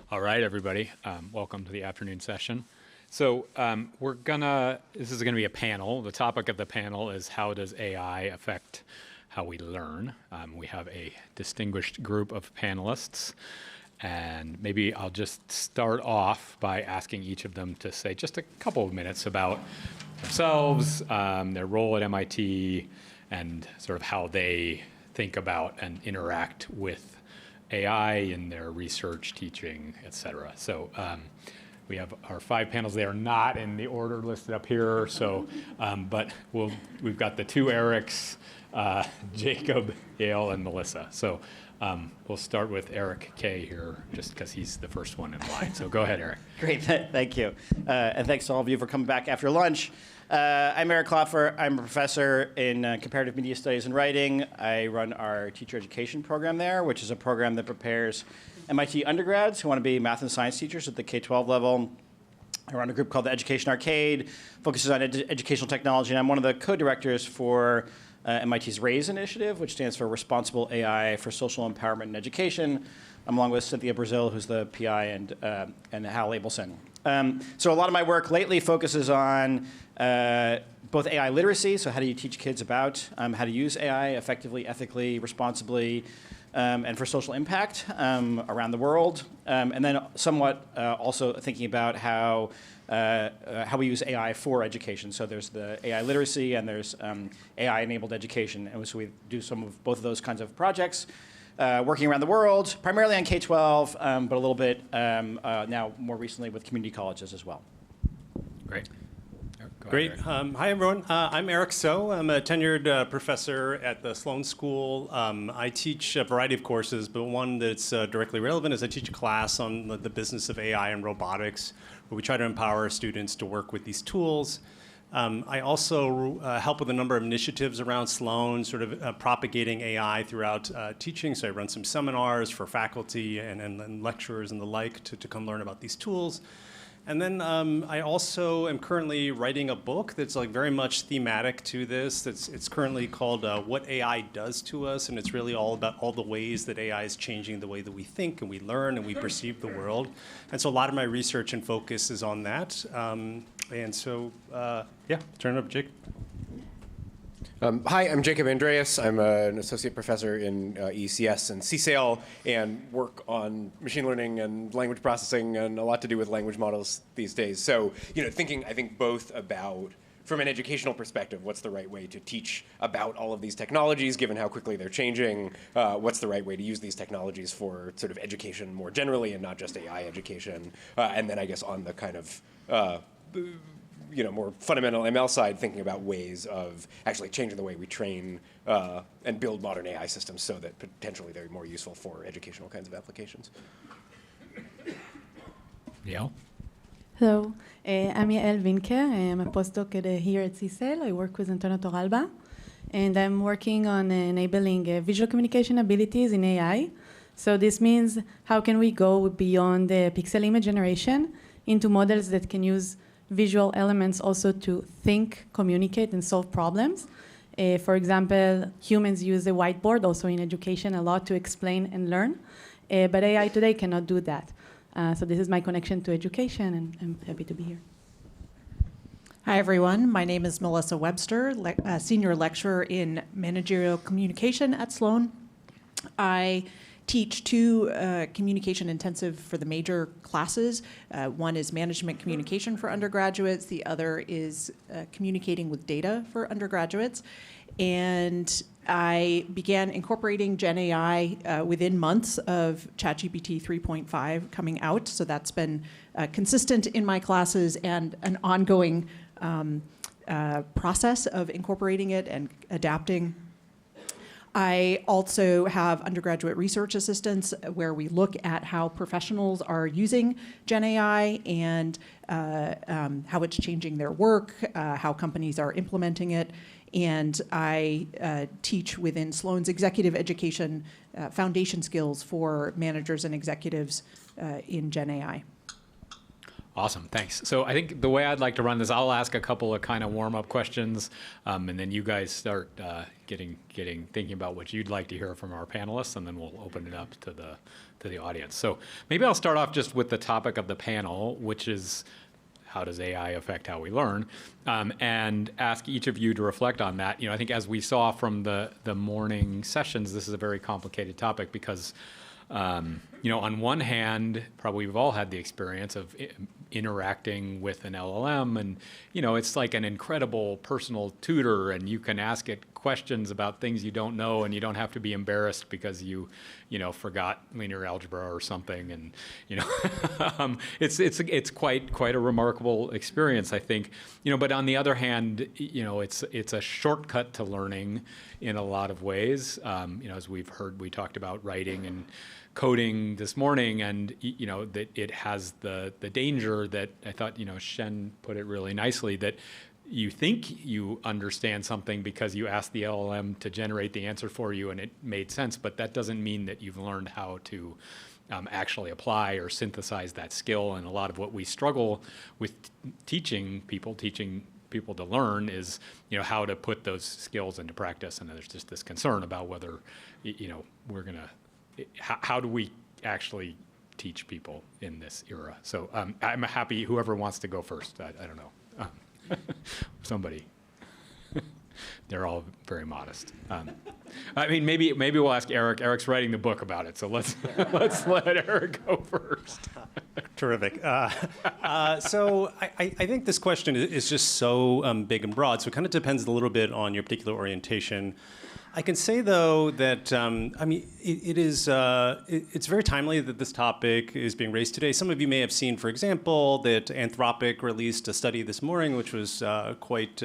All right, everybody, welcome to the afternoon session. So this is gonna be a panel. The topic of the panel is how does AI affect how we learn? We have a distinguished group of panelists, and maybe I'll just start off by asking each of them to say just a couple of minutes about themselves, their role at MIT, and sort of how they think about and interact with AI in their research, teaching, et cetera. So we have our 5 panels. They are not in the order listed up here, so, but we've got the 2 Erics, Jacob, Yale, and Melissa. So we'll start with Eric K here, just because he's the first one in line. So go ahead, Eric. Great, thank you. And thanks to all of you for coming back after lunch. I'm Eric Klopfer. I'm a professor in comparative media studies and writing. I run our teacher education program there, which is a program that prepares MIT undergrads who want to be math and science teachers at the K-12 level. I run a group called the Education Arcade, focuses on educational technology, and I'm one of the co-directors for MIT's RAISE initiative, which stands for Responsible AI for Social Empowerment and Education. I'm along with Cynthia Brazil, who's the PI, and Hal Abelson. So a lot of my work lately focuses on both AI literacy, so how do you teach kids about how to use AI effectively, ethically, responsibly, and for social impact around the world, and then somewhat also thinking about how we use AI for education. So there's the AI literacy and there's AI-enabled education, and so we do some of both of those kinds of projects. Working around the world, primarily on K-12, but a little bit now more recently with community colleges as well. Great. Great. Hi, everyone. I'm Eric So. I'm a tenured professor at the Sloan School. I teach a variety of courses, but one that's directly relevant is I teach a class on the business of AI and robotics, where we try to empower students to work with these tools. I also help with a number of initiatives around Sloan, sort of propagating AI throughout teaching. So I run some seminars for faculty and lecturers and the like to come learn about these tools. And then I also am currently writing a book that's like very much thematic to this. It's currently called What AI Does to Us, and it's really all about all the ways that AI is changing the way that we think and we learn and we perceive the world. And so a lot of my research and focus is on that. And so, yeah, turn it up, Jake. Hi, I'm Jacob Andreas. I'm an associate professor in ECS and CSAIL and work on machine learning and language processing and a lot to do with language models these days. So, thinking, I think, both about, from an educational perspective, what's the right way to teach about all of these technologies, given how quickly they're changing? What's the right way to use these technologies for sort of education more generally and not just AI education? And then I guess on the kind of more fundamental ML side, thinking about ways of actually changing the way we train and build modern AI systems so that potentially they're more useful for educational kinds of applications. Yeah. Hello, I'm Yael Winker. I'm a postdoc here at CSAIL. I work with Antonio Torralba, and I'm working on enabling visual communication abilities in AI. So this means how can we go beyond the pixel image generation into models that can use visual elements also to think, communicate, and solve problems. For example, humans use a whiteboard also in education a lot to explain and learn, but AI today cannot do that. So this is my connection to education, and I'm happy to be here. Hi, everyone. My name is Melissa Webster, senior lecturer in managerial communication at Sloan. I teach 2 communication intensive for the major classes. One is management communication for undergraduates. The other is communicating with data for undergraduates. And I began incorporating Gen AI within months of ChatGPT 3.5 coming out. So that's been consistent in my classes and an ongoing process of incorporating it and adapting. I also have undergraduate research assistants where we look at how professionals are using Gen AI and how it's changing their work, how companies are implementing it. And I teach within Sloan's executive education foundation skills for managers and executives in Gen AI. Awesome, thanks. So I think the way I'd like to run this, I'll ask a couple of kind of warm-up questions, and then you guys start thinking about what you'd like to hear from our panelists, and then we'll open it up to the audience. So maybe I'll start off just with the topic of the panel, which is how does AI affect how we learn, and ask each of you to reflect on that. I think as we saw from the morning sessions, this is a very complicated topic because on one hand, probably we've all had the experience of interacting with an LLM, and it's like an incredible personal tutor, and you can ask it questions about things you don't know, and you don't have to be embarrassed because you forgot linear algebra or something, and it's quite a remarkable experience, I think. But on the other hand, it's a shortcut to learning in a lot of ways. As we've heard, we talked about writing and coding this morning, and that it has the danger that I thought Shen put it really nicely, that you think you understand something because you asked the LLM to generate the answer for you and it made sense, but that doesn't mean that you've learned how to actually apply or synthesize that skill. And a lot of what we struggle with teaching people to learn is how to put those skills into practice. And there's just this concern about whether we're gonna, how do we actually teach people in this era? So I'm happy, whoever wants to go first. I don't know. Somebody. They're all very modest. I mean, maybe we'll ask Eric. Eric's writing the book about it, so let's let Eric go first. Terrific. So I think this question is just so big and broad, so it kind of depends a little bit on your particular orientation. I can say, though, that it's very timely that this topic is being raised today. Some of you may have seen, for example, that Anthropic released a study this morning, which was quite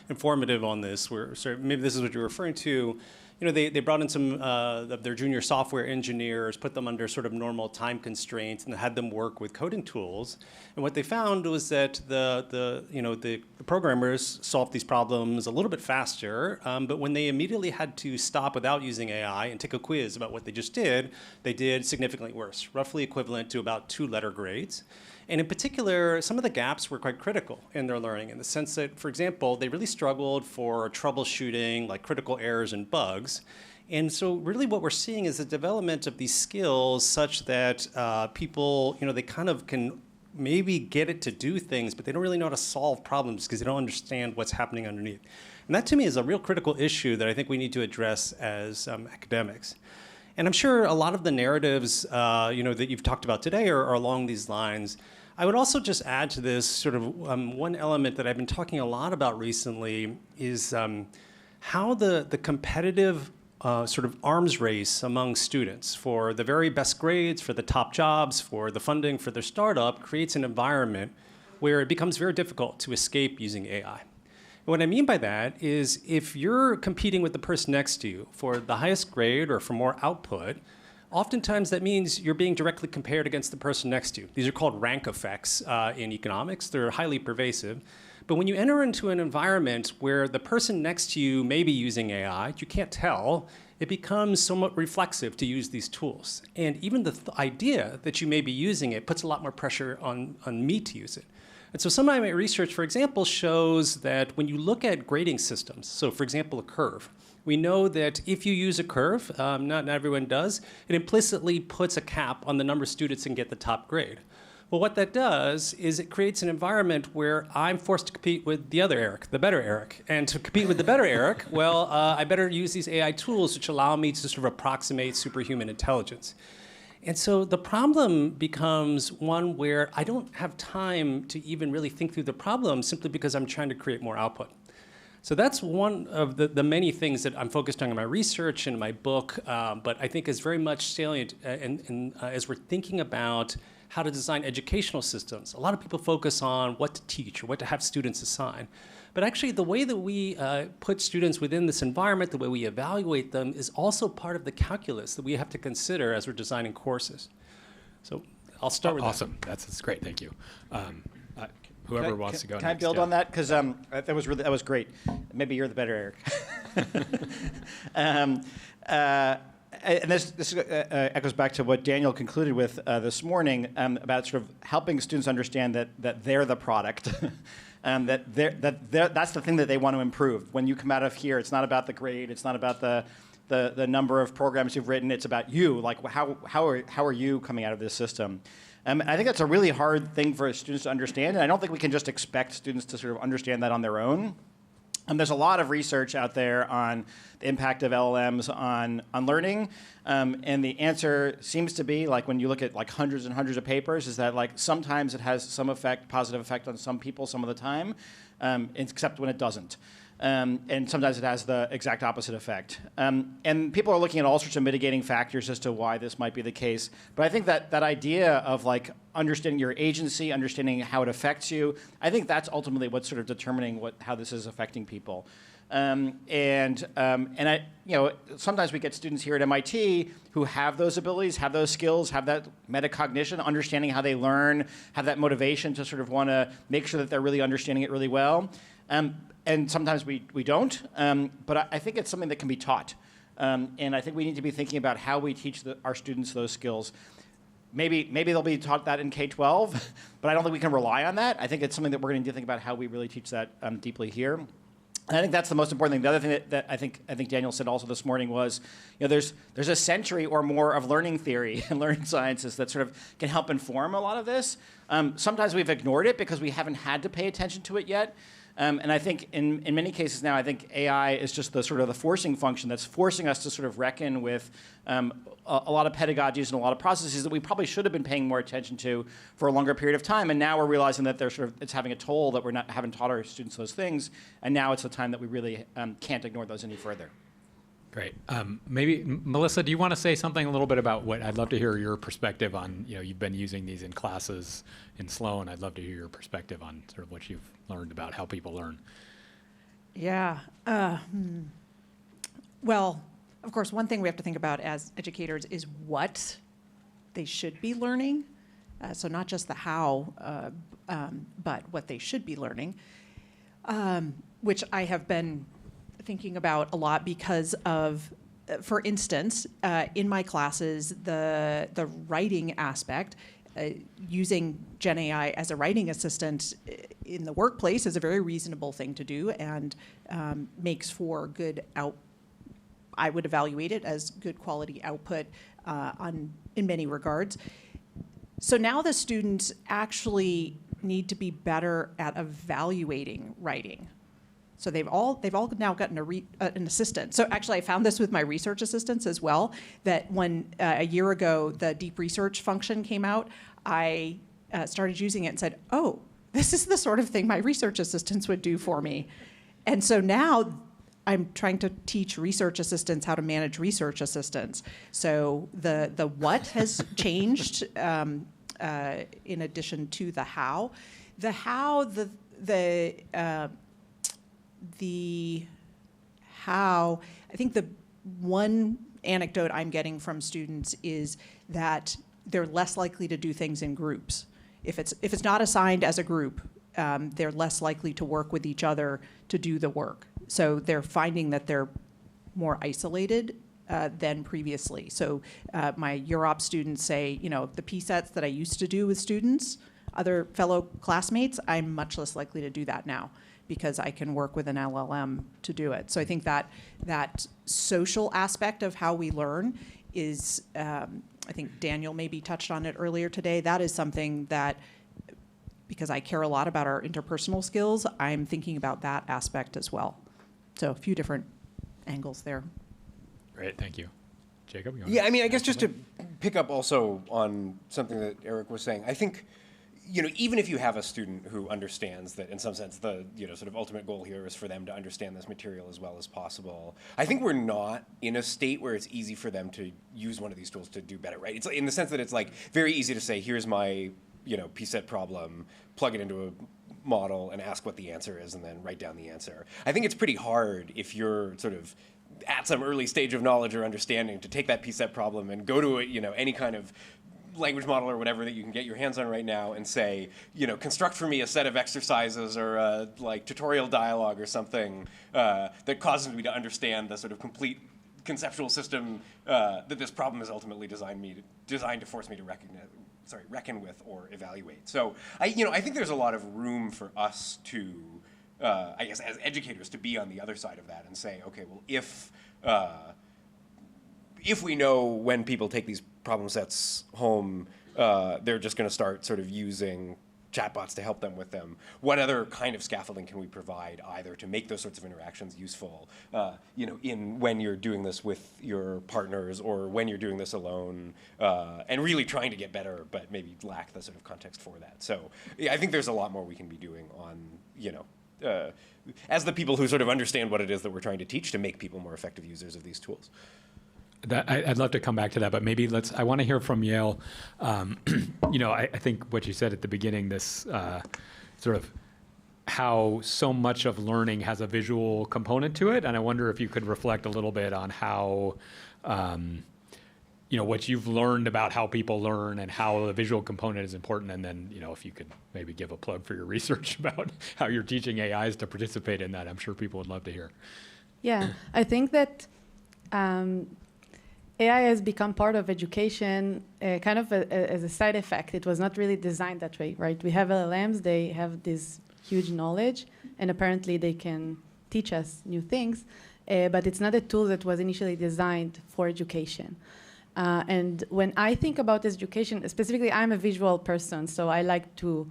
informative on this. Maybe this is what you're referring to. They brought in some of their junior software engineers, put them under sort of normal time constraints, and had them work with coding tools. And what they found was that the programmers solved these problems a little bit faster, but when they immediately had to stop without using AI and take a quiz about what they just did, they did significantly worse, roughly equivalent to about 2 letter grades. And in particular, some of the gaps were quite critical in their learning, in the sense that, for example, they really struggled for troubleshooting, like critical errors and bugs. And so really what we're seeing is the development of these skills such that people, they kind of can maybe get it to do things, but they don't really know how to solve problems because they don't understand what's happening underneath. And that, to me, is a real critical issue that I think we need to address as academics. And I'm sure a lot of the narratives, that you've talked about today are along these lines. I would also just add to this sort of one element that I've been talking a lot about recently is how the competitive sort of arms race among students for the very best grades, for the top jobs, for the funding for their startup creates an environment where it becomes very difficult to escape using AI. What I mean by that is if you're competing with the person next to you for the highest grade or for more output, oftentimes that means you're being directly compared against the person next to you. These are called rank effects in economics. They're highly pervasive. But when you enter into an environment where the person next to you may be using AI, you can't tell, it becomes somewhat reflexive to use these tools. And even the idea that you may be using it puts a lot more pressure on me to use it. And so some of my research, for example, shows that when you look at grading systems, so for example, a curve, we know that if you use a curve, not everyone does, it implicitly puts a cap on the number of students that can get the top grade. Well, what that does is it creates an environment where I'm forced to compete with the other Eric, the better Eric. And to compete with the better Eric, well, I better use these AI tools which allow me to sort of approximate superhuman intelligence. And so the problem becomes one where I don't have time to even really think through the problem simply because I'm trying to create more output. So that's one of the many things that I'm focused on in my research and my book, but I think is very much salient as we're thinking about how to design educational systems. A lot of people focus on what to teach or what to have students assign. But actually, the way that we put students within this environment, the way we evaluate them, is also part of the calculus that we have to consider as we're designing courses. So I'll start with awesome. That. That's great. Thank you. Whoever wants to go next. Can I build on that? Because that was great. Maybe you're the better Eric. and this echoes back to what Daniel concluded with this morning about sort of helping students understand that they're the product, that's the thing that they want to improve. When you come out of here, it's not about the grade, it's not about the number of programs you've written, it's about you. Like how are you coming out of this system? I think that's a really hard thing for students to understand, and I don't think we can just expect students to sort of understand that on their own. There's a lot of research out there on the impact of LLMs on learning, and the answer seems to be, like when you look at like hundreds and hundreds of papers, is that like sometimes it has some effect, positive effect on some people some of the time, except when it doesn't. And sometimes it has the exact opposite effect. And people are looking at all sorts of mitigating factors as to why this might be the case. But I think that idea of like understanding your agency, understanding how it affects you, I think that's ultimately what's sort of determining how this is affecting people. And I, sometimes we get students here at MIT who have those abilities, have those skills, have that metacognition, understanding how they learn, have that motivation to sort of want to make sure that they're really understanding it really well. And sometimes we don't, but I think it's something that can be taught. And I think we need to be thinking about how we teach our students those skills. Maybe they'll be taught that in K-12, but I don't think we can rely on that. I think it's something that we're going to need to think about how we really teach that deeply here. And I think that's the most important thing. The other thing that I think Daniel said also this morning was, there's a century or more of learning theory and learning sciences that sort of can help inform a lot of this. Sometimes we've ignored it because we haven't had to pay attention to it yet. And I think in many cases now, I think AI is just the sort of the forcing function that's forcing us to sort of reckon with a lot of pedagogies and a lot of processes that we probably should have been paying more attention to for a longer period of time. And now we're realizing that it's having a toll, that haven't taught our students those things. And now it's the time that we really can't ignore those any further. Great. Maybe, Melissa, do you want to say something a little bit about I'd love to hear your perspective on, you've been using these in classes in Sloan. I'd love to hear your perspective on sort of what you've learned about how people learn. Yeah. Well, of course, one thing we have to think about as educators is what they should be learning. So not just the how, but what they should be learning, which I have been thinking about a lot because of, for instance, in my classes, the writing aspect, using Gen AI as a writing assistant in the workplace is a very reasonable thing to do and makes for good I would evaluate it as good quality output in many regards. So now the students actually need to be better at evaluating writing. So they've all now gotten an assistant. So actually, I found this with my research assistants as well, that when a year ago the deep research function came out, I started using it and said, oh, this is the sort of thing my research assistants would do for me. And so now I'm trying to teach research assistants how to manage research assistants. So the what has changed in addition to the how. The how, the how, I think the one anecdote I'm getting from students is that they're less likely to do things in groups. If it's not assigned as a group, they're less likely to work with each other to do the work. So they're finding that they're more isolated than previously. So my Europe students say, the P-sets that I used to do with students, other fellow classmates, I'm much less likely to do that now, because I can work with an LLM to do it. So I think that social aspect of how we learn is, I think Daniel maybe touched on it earlier today, that is something that, because I care a lot about our interpersonal skills, I'm thinking about that aspect as well. So a few different angles there. Great, thank you. Jacob? Yeah, I mean, I guess just to pick up also on something that Eric was saying, I think, even if you have a student who understands that in some sense the, sort of ultimate goal here is for them to understand this material as well as possible, I think we're not in a state where it's easy for them to use one of these tools to do better, right? It's in the sense that it's like very easy to say, here's my, P-set problem, plug it into a model and ask what the answer is and then write down the answer. I think it's pretty hard if you're sort of at some early stage of knowledge or understanding to take that P-set problem and go to any kind of language model or whatever that you can get your hands on right now and say, construct for me a set of exercises or like tutorial dialogue or something that causes me to understand the sort of complete conceptual system that this problem is ultimately designed to force me to reckon with or evaluate. So I think there's a lot of room for us to, I guess, as educators, to be on the other side of that and say, okay, well, if we know when people take these problem sets home, they're just going to start sort of using chatbots to help them with them, what other kind of scaffolding can we provide either to make those sorts of interactions useful, in when you're doing this with your partners or when you're doing this alone, and really trying to get better, but maybe lack the sort of context for that. So yeah, I think there's a lot more we can be doing on, as the people who sort of understand what it is that we're trying to teach to make people more effective users of these tools. I'd love to come back to that, but maybe I want to hear from Yale. I think what you said at the beginning, this sort of how so much of learning has a visual component to it, and I wonder if you could reflect a little bit on how, what you've learned about how people learn and how the visual component is important, and then, if you could maybe give a plug for your research about how you're teaching AIs to participate in that. I'm sure people would love to hear. Yeah, I think that AI has become part of education kind of as a side effect. It was not really designed that way, right? We have LLMs, they have this huge knowledge, and apparently they can teach us new things, but it's not a tool that was initially designed for education. And when I think about education, specifically I'm a visual person, so I like to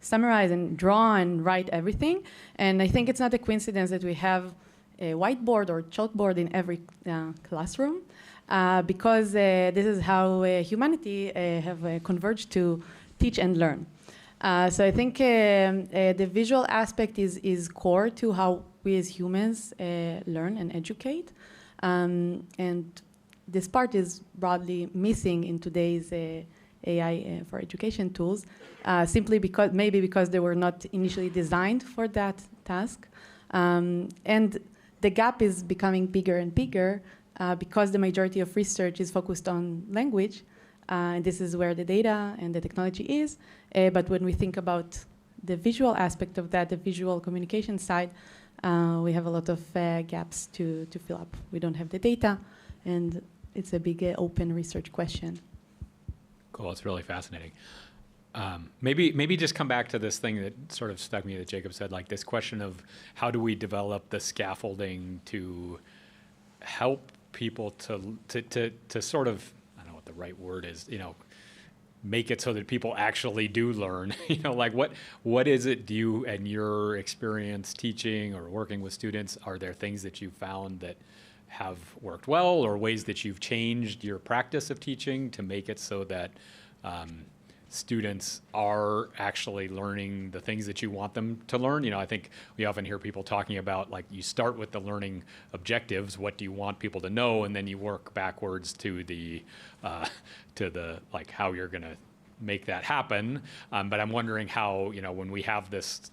summarize and draw and write everything, and I think it's not a coincidence that we have a whiteboard or chalkboard in every classroom. Because this is how humanity have converged to teach and learn. So I think the visual aspect is core to how we as humans learn and educate. And this part is broadly missing in today's AI for education tools, simply because they were not initially designed for that task. And the gap is becoming bigger and bigger, because the majority of research is focused on language, and this is where the data and the technology is. But when we think about the visual aspect of that, the visual communication side, we have a lot of gaps to fill up. We don't have the data, and it's a big open research question. Cool, it's really fascinating. Maybe just come back to this thing that sort of stuck me that Jacob said, like this question of how do we develop the scaffolding to help people to sort of, I don't know what the right word is, make it so that people actually do learn. Like what is it, do you, in your experience teaching or working with students, are there things that you found that have worked well, or ways that you've changed your practice of teaching to make it so that students are actually learning the things that you want them to learn? I think we often hear people talking about, like, you start with the learning objectives, what do you want people to know, and then you work backwards to the like how you're going to make that happen. But I'm wondering how, when we have this,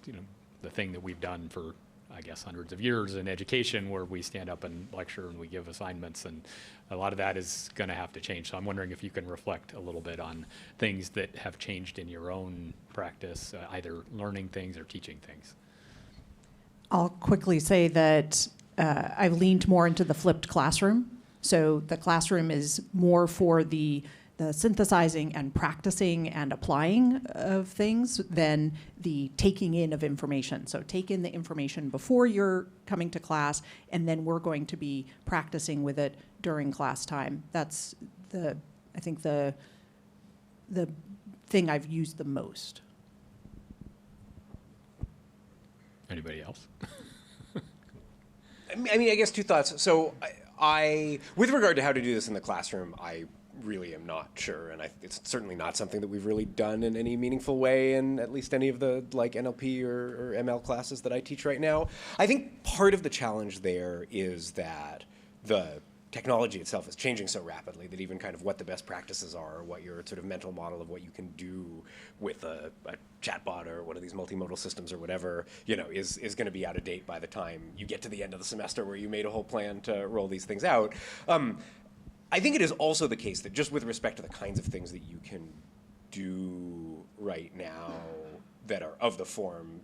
the thing that we've done for, I guess, hundreds of years in education, where we stand up and lecture and we give assignments, and a lot of that is going to have to change. So I'm wondering if you can reflect a little bit on things that have changed in your own practice, either learning things or teaching things. I'll quickly say that I've leaned more into the flipped classroom. So the classroom is more for the synthesizing and practicing and applying of things than the taking in of information. So take in the information before you're coming to class, and then we're going to be practicing with it during class time. That's I think the thing I've used the most. Anybody else? I mean, I guess two thoughts. So I with regard to how to do this in the classroom, I really am not sure, and it's certainly not something that we've really done in any meaningful way in at least any of the NLP or ML classes that I teach right now. I think part of the challenge there is that the technology itself is changing so rapidly that even kind of what the best practices are, or what your sort of mental model of what you can do with a chatbot or one of these multimodal systems or whatever, is going to be out of date by the time you get to the end of the semester where you made a whole plan to roll these things out. I think it is also the case that just with respect to the kinds of things that you can do right now that are of the form,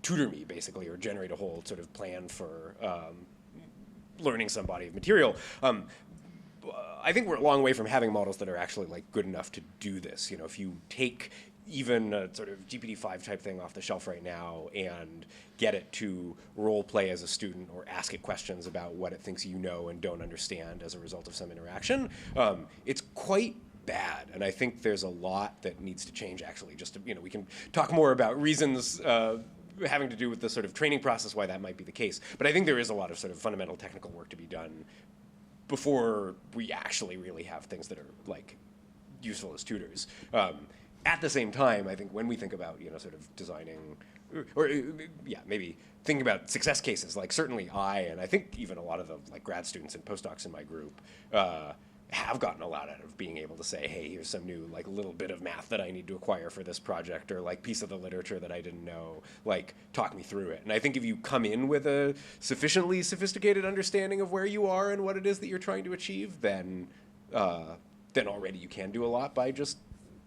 tutor me basically, or generate a whole sort of plan for learning some body of material. I think we're a long way from having models that are actually like good enough to do this. You know, if you take even a sort of GPT-5 type thing off the shelf right now and get it to role play as a student or ask it questions about what it thinks you know and don't understand as a result of some interaction, it's quite bad. And I think there's a lot that needs to change actually. Just to, you know, we can talk more about reasons having to do with the sort of training process why that might be the case. But I think there is a lot of sort of fundamental technical work to be done before we actually really have things that are like useful as tutors. At the same time, I think when we think about, you know, sort of designing, or yeah, maybe thinking about success cases, like certainly and I think even a lot of the like grad students and postdocs in my group have gotten a lot out of being able to say, hey, here's some new like little bit of math that I need to acquire for this project, or like piece of the literature that I didn't know, like talk me through it. And I think if you come in with a sufficiently sophisticated understanding of where you are and what it is that you're trying to achieve, then already you can do a lot by just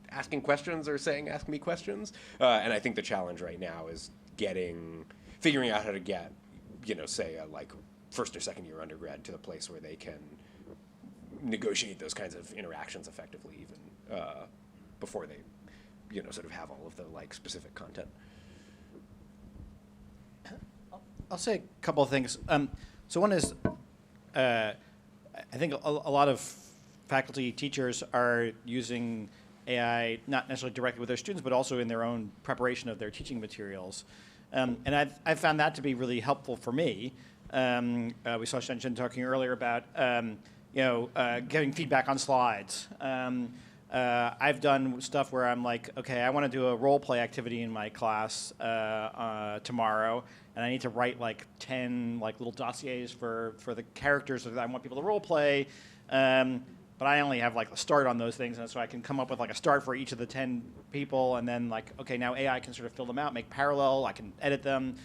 asking questions or saying, ask me questions. And I think the challenge right now is figuring out how to get, you know, say a like first or second year undergrad to the place where they can negotiate those kinds of interactions effectively even before they, you know, sort of have all of the like specific content. I'll say a couple of things. So one is, I think a lot of faculty, teachers are using AI not necessarily directly with their students, but also in their own preparation of their teaching materials. And I've found that to be really helpful for me. We saw Shen talking earlier about giving feedback on slides. I've done stuff where I'm like, okay, I want to do a role play activity in my class tomorrow, and I need to write like 10 like little dossiers for the characters that I want people to role play. But I only have like a start on those things, and so I can come up with like a start for each of the 10 people, and then like, okay, now AI can sort of fill them out, make parallel, I can edit them.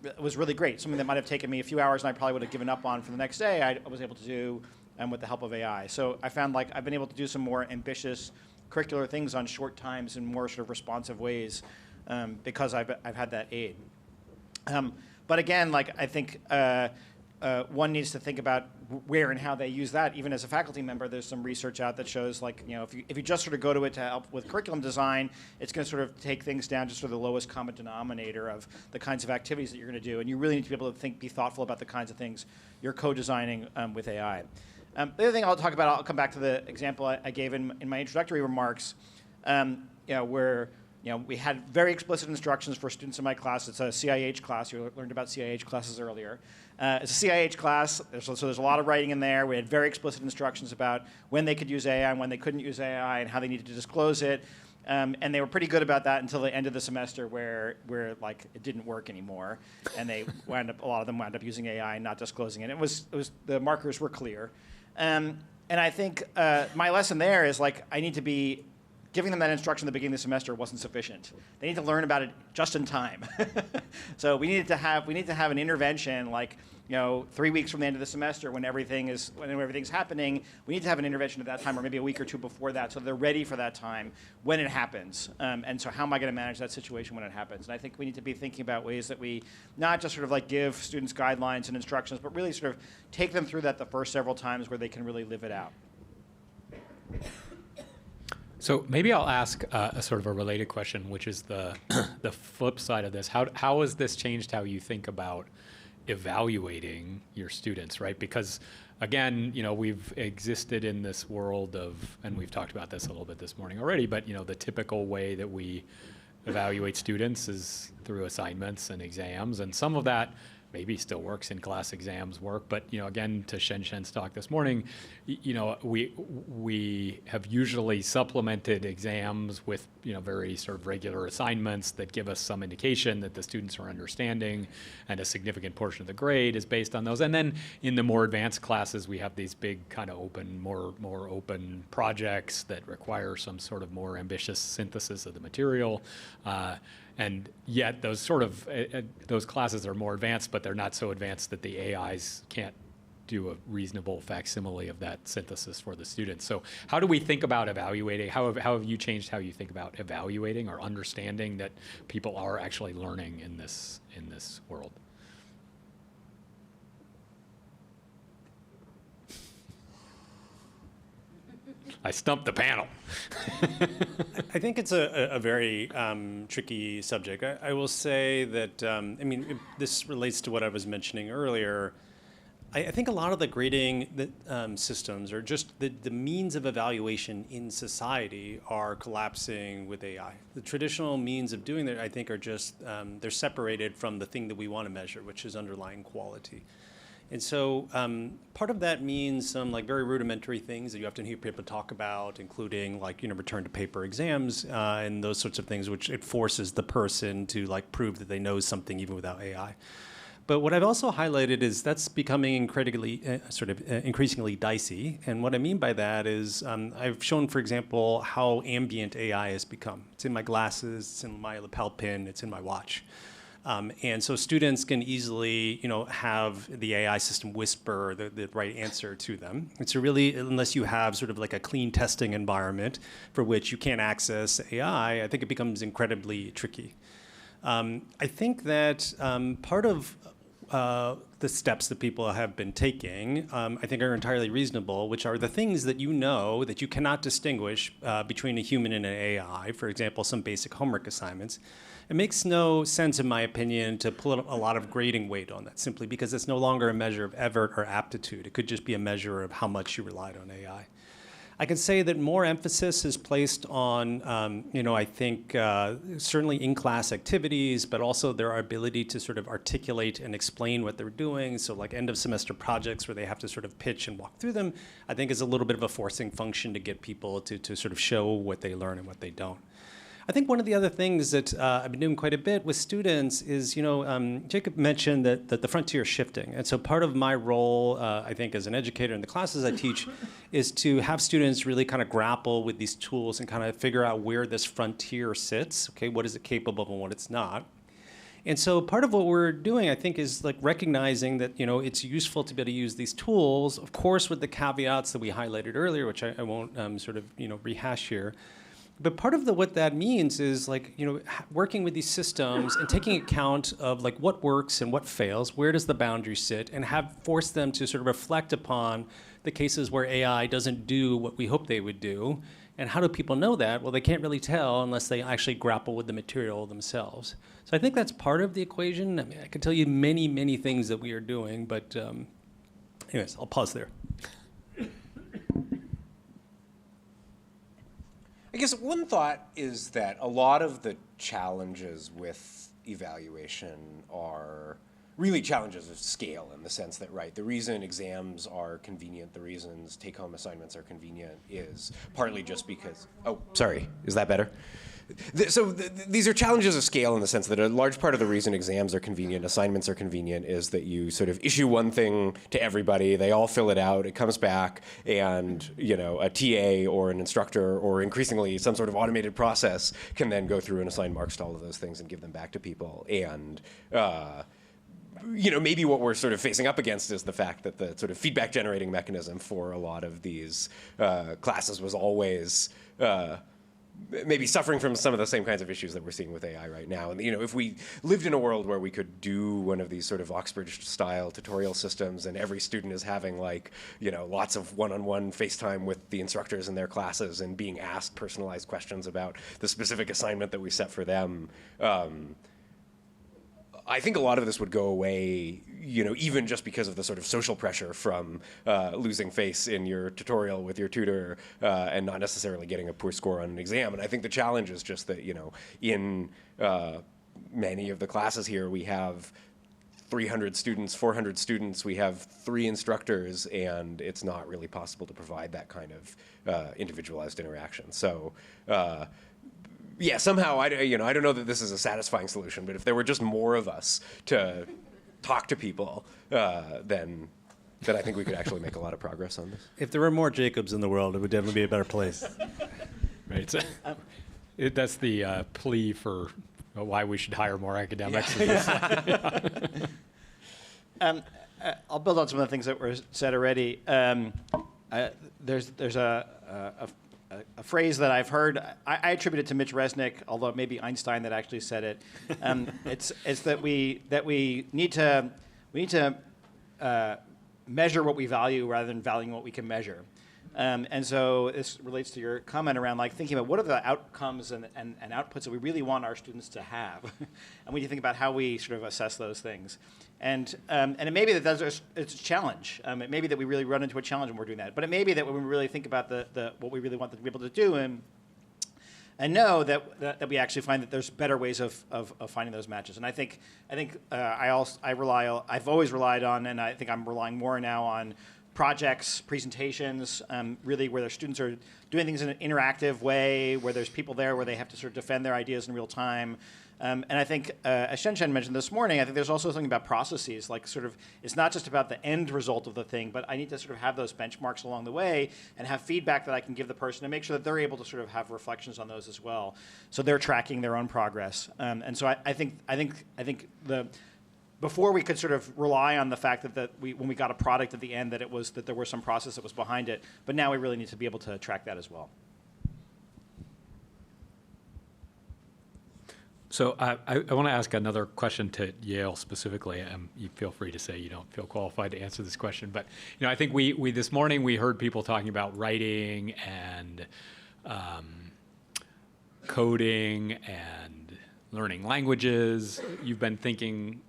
It was really great. Something that might have taken me a few hours and I probably would have given up on for the next day, I was able to do with the help of AI. So I found like I've been able to do some more ambitious curricular things on short times in more sort of responsive ways because I've had that aid. But again, like I think one needs to think about where and how they use that. Even as a faculty member, there's some research out that shows, like, you know, if you just sort of go to it to help with curriculum design, it's going to sort of take things down to sort of the lowest common denominator of the kinds of activities that you're going to do. And you really need to be able to be thoughtful about the kinds of things you're co-designing with AI. The other thing I'll talk about, I'll come back to the example I gave in my introductory remarks, where we had very explicit instructions for students in my class. It's a CIH class. You learned about CIH classes earlier. It's a CIH class, so there's a lot of writing in there. We had very explicit instructions about when they could use AI and when they couldn't use AI and how they needed to disclose it. And they were pretty good about that until the end of the semester where like it didn't work anymore. And a lot of them wound up using AI and not disclosing it. It was the markers were clear. And I think my lesson there is like I need to be giving them that instruction at the beginning of the semester wasn't sufficient. They need to learn about it just in time. So we need to have an intervention like 3 weeks from the end of the semester when everything's happening. We need to have an intervention at that time, or maybe a week or two before that, so they're ready for that time when it happens. And so how am I going to manage that situation when it happens? And I think we need to be thinking about ways that we not just sort of like give students guidelines and instructions, but really sort of take them through that the first several times where they can really live it out. So maybe I'll ask a sort of a related question, which is the the flip side of this. How has this changed how you think about evaluating your students, right? Because again, we've existed in this world of, and we've talked about this a little bit this morning already, but the typical way that we evaluate students is through assignments and exams, and some of that maybe still works in class exams work, but again, to Shen's talk this morning, we have usually supplemented exams with very sort of regular assignments that give us some indication that the students are understanding, and a significant portion of the grade is based on those. And then in the more advanced classes, we have these big kind of open, more open projects that require some sort of more ambitious synthesis of the material. And yet those those classes are more advanced, but they're not so advanced that the AIs can't do a reasonable facsimile of that synthesis for the students. So how do we think about evaluating? How have you changed how you think about evaluating or understanding that people are actually learning in this world? I stumped the panel. I think it's a very tricky subject. I will say that, this relates to what I was mentioning earlier. I think a lot of the grading systems or just the means of evaluation in society are collapsing with AI. The traditional means of doing that, I think, are just, they're separated from the thing that we want to measure, which is underlying quality. And so part of that means some like very rudimentary things that you often hear people talk about, including like, return to paper exams and those sorts of things, which it forces the person to like prove that they know something even without AI. But what I've also highlighted is that's becoming increasingly dicey. And what I mean by that is I've shown, for example, how ambient AI has become. It's in my glasses, it's in my lapel pin, it's in my watch. And so students can easily, have the AI system whisper the right answer to them. It's really, unless you have sort of like a clean testing environment for which you can't access AI, I think it becomes incredibly tricky. I think that part of the steps that people have been taking, I think are entirely reasonable, which are the things that that you cannot distinguish between a human and an AI, for example, some basic homework assignments. It makes no sense, in my opinion, to put a lot of grading weight on that simply because it's no longer a measure of effort or aptitude. It could just be a measure of how much you relied on AI. I can say that more emphasis is placed on, I think, certainly in-class activities, but also their ability to sort of articulate and explain what they're doing. So like end-of-semester projects where they have to sort of pitch and walk through them, I think is a little bit of a forcing function to get people to sort of show what they learn and what they don't. I think one of the other things that I've been doing quite a bit with students is, Jacob mentioned that the frontier is shifting. And so part of my role, I think, as an educator in the classes I teach, is to have students really kind of grapple with these tools and kind of figure out where this frontier sits, okay, what is it capable of and what it's not. And so part of what we're doing, I think, is like recognizing that, it's useful to be able to use these tools, of course, with the caveats that we highlighted earlier, which I won't rehash here. But part of what that means is working with these systems and taking account of what works and what fails, where does the boundary sit, and force them to sort of reflect upon the cases where AI doesn't do what we hope they would do. And how do people know that? Well, they can't really tell unless they actually grapple with the material themselves. So I think that's part of the equation. I mean, I can tell you many, many things that we are doing, but anyways, I'll pause there. I guess one thought is that a lot of the challenges with evaluation are really challenges of scale in the sense that, right, the reason exams are convenient, the reasons take-home assignments are convenient is partly just because, oh, sorry, is that better? These are challenges of scale in the sense that a large part of the reason exams are convenient, assignments are convenient, is that you sort of issue one thing to everybody, they all fill it out, it comes back, and a TA or an instructor or increasingly some sort of automated process can then go through and assign marks to all of those things and give them back to people. And maybe what we're sort of facing up against is the fact that the sort of feedback generating mechanism for a lot of these classes was always maybe suffering from some of the same kinds of issues that we're seeing with AI right now. And if we lived in a world where we could do one of these sort of Oxbridge-style tutorial systems, and every student is having lots of one-on-one FaceTime with the instructors in their classes and being asked personalized questions about the specific assignment that we set for them, I think a lot of this would go away, even just because of the sort of social pressure from losing face in your tutorial with your tutor and not necessarily getting a poor score on an exam. And I think the challenge is just that, in many of the classes here, we have 300 students, 400 students, we have 3 instructors, and it's not really possible to provide that kind of individualized interaction. So. Yeah, somehow, I don't know that this is a satisfying solution, but if there were just more of us to talk to people, then I think we could actually make a lot of progress on this. If there were more Jacobs in the world, it would definitely be a better place. Right. So, that's the plea for why we should hire more academics. I'll build on some of the things that were said already. There's a phrase that I've heard. I attribute it to Mitch Resnick, although it may be Einstein that actually said it. It's that we need to measure what we value rather than valuing what we can measure. And so this relates to your comment around like thinking about what are the outcomes and outputs that we really want our students to have. And when you think about how we sort of assess those things. And it may be that it's a challenge. It may be that we really run into a challenge when we're doing that. But it may be that when we really think about what we really want them to be able to do and know that we actually find that there's better ways of finding those matches. And I think I've always relied on, and I think I'm relying more now on projects, presentations, really where their students are doing things in an interactive way, where there's people there where they have to sort of defend their ideas in real time. And I think, as Shen mentioned this morning, I think there's also something about processes, like sort of, it's not just about the end result of the thing, but I need to sort of have those benchmarks along the way and have feedback that I can give the person to make sure that they're able to sort of have reflections on those as well. So they're tracking their own progress. And so I think before we could sort of rely on the fact that when we got a product at the end that there was some process that was behind it, but now we really need to be able to track that as well. So I want to ask another question to Yale specifically. You feel free to say you don't feel qualified to answer this question, but I think we this morning we heard people talking about writing and coding and learning languages. You've been thinking.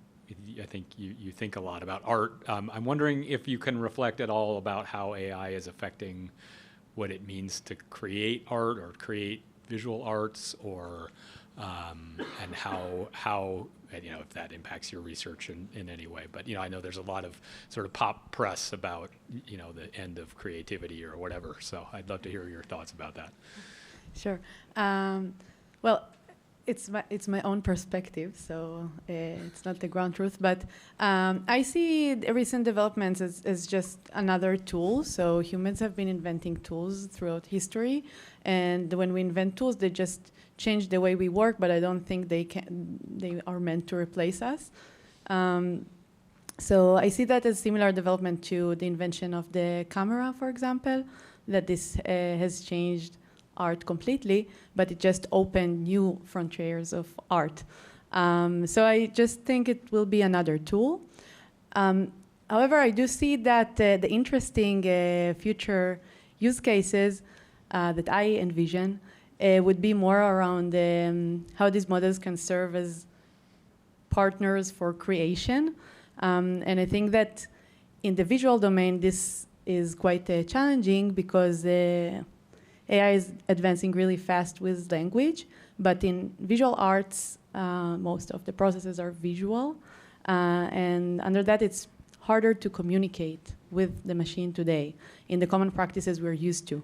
I think you think a lot about art. I'm wondering if you can reflect at all about how AI is affecting what it means to create art or create visual arts, or and how if that impacts your research in any way. But I know there's a lot of sort of pop press about the end of creativity or whatever. So I'd love to hear your thoughts about that. Sure. Well, it's my own perspective, so it's not the ground truth. But I see the recent developments as just another tool. So humans have been inventing tools throughout history, and when we invent tools, they just change the way we work. But I don't think they are meant to replace us. So I see that as similar development to the invention of the camera, for example, that this has changed art completely, but it just opened new frontiers of art. So I just think it will be another tool. However, I do see that the interesting future use cases that I envision would be more around how these models can serve as partners for creation. And I think that in the visual domain, this is quite challenging because AI is advancing really fast with language, but in visual arts, most of the processes are visual. And under that, it's harder to communicate with the machine today in the common practices we're used to.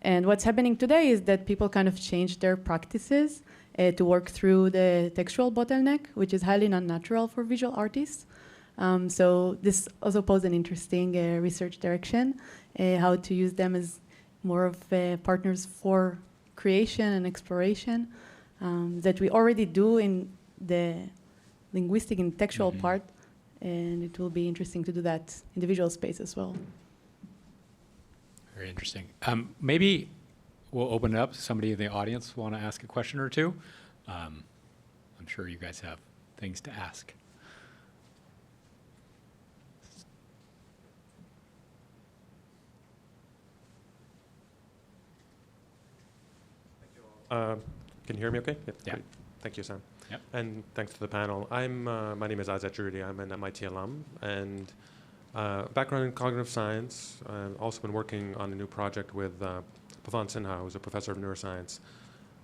And what's happening today is that people kind of change their practices to work through the textual bottleneck, which is highly non-natural for visual artists. So this also poses an interesting research direction, how to use them as more of partners for creation and exploration that we already do in the linguistic and textual part, and it will be interesting to do that in the visual space as well. Very interesting. Maybe we'll open it up. Somebody in the audience want to ask a question or two? I'm sure you guys have things to ask. Can you hear me okay? Yeah. Great. Thank you, Sam. Yep. And thanks to the panel. My name is Azad Juridi. I'm an MIT alum and background in cognitive science. I've also been working on a new project with Pavan Sinha, who's a professor of neuroscience,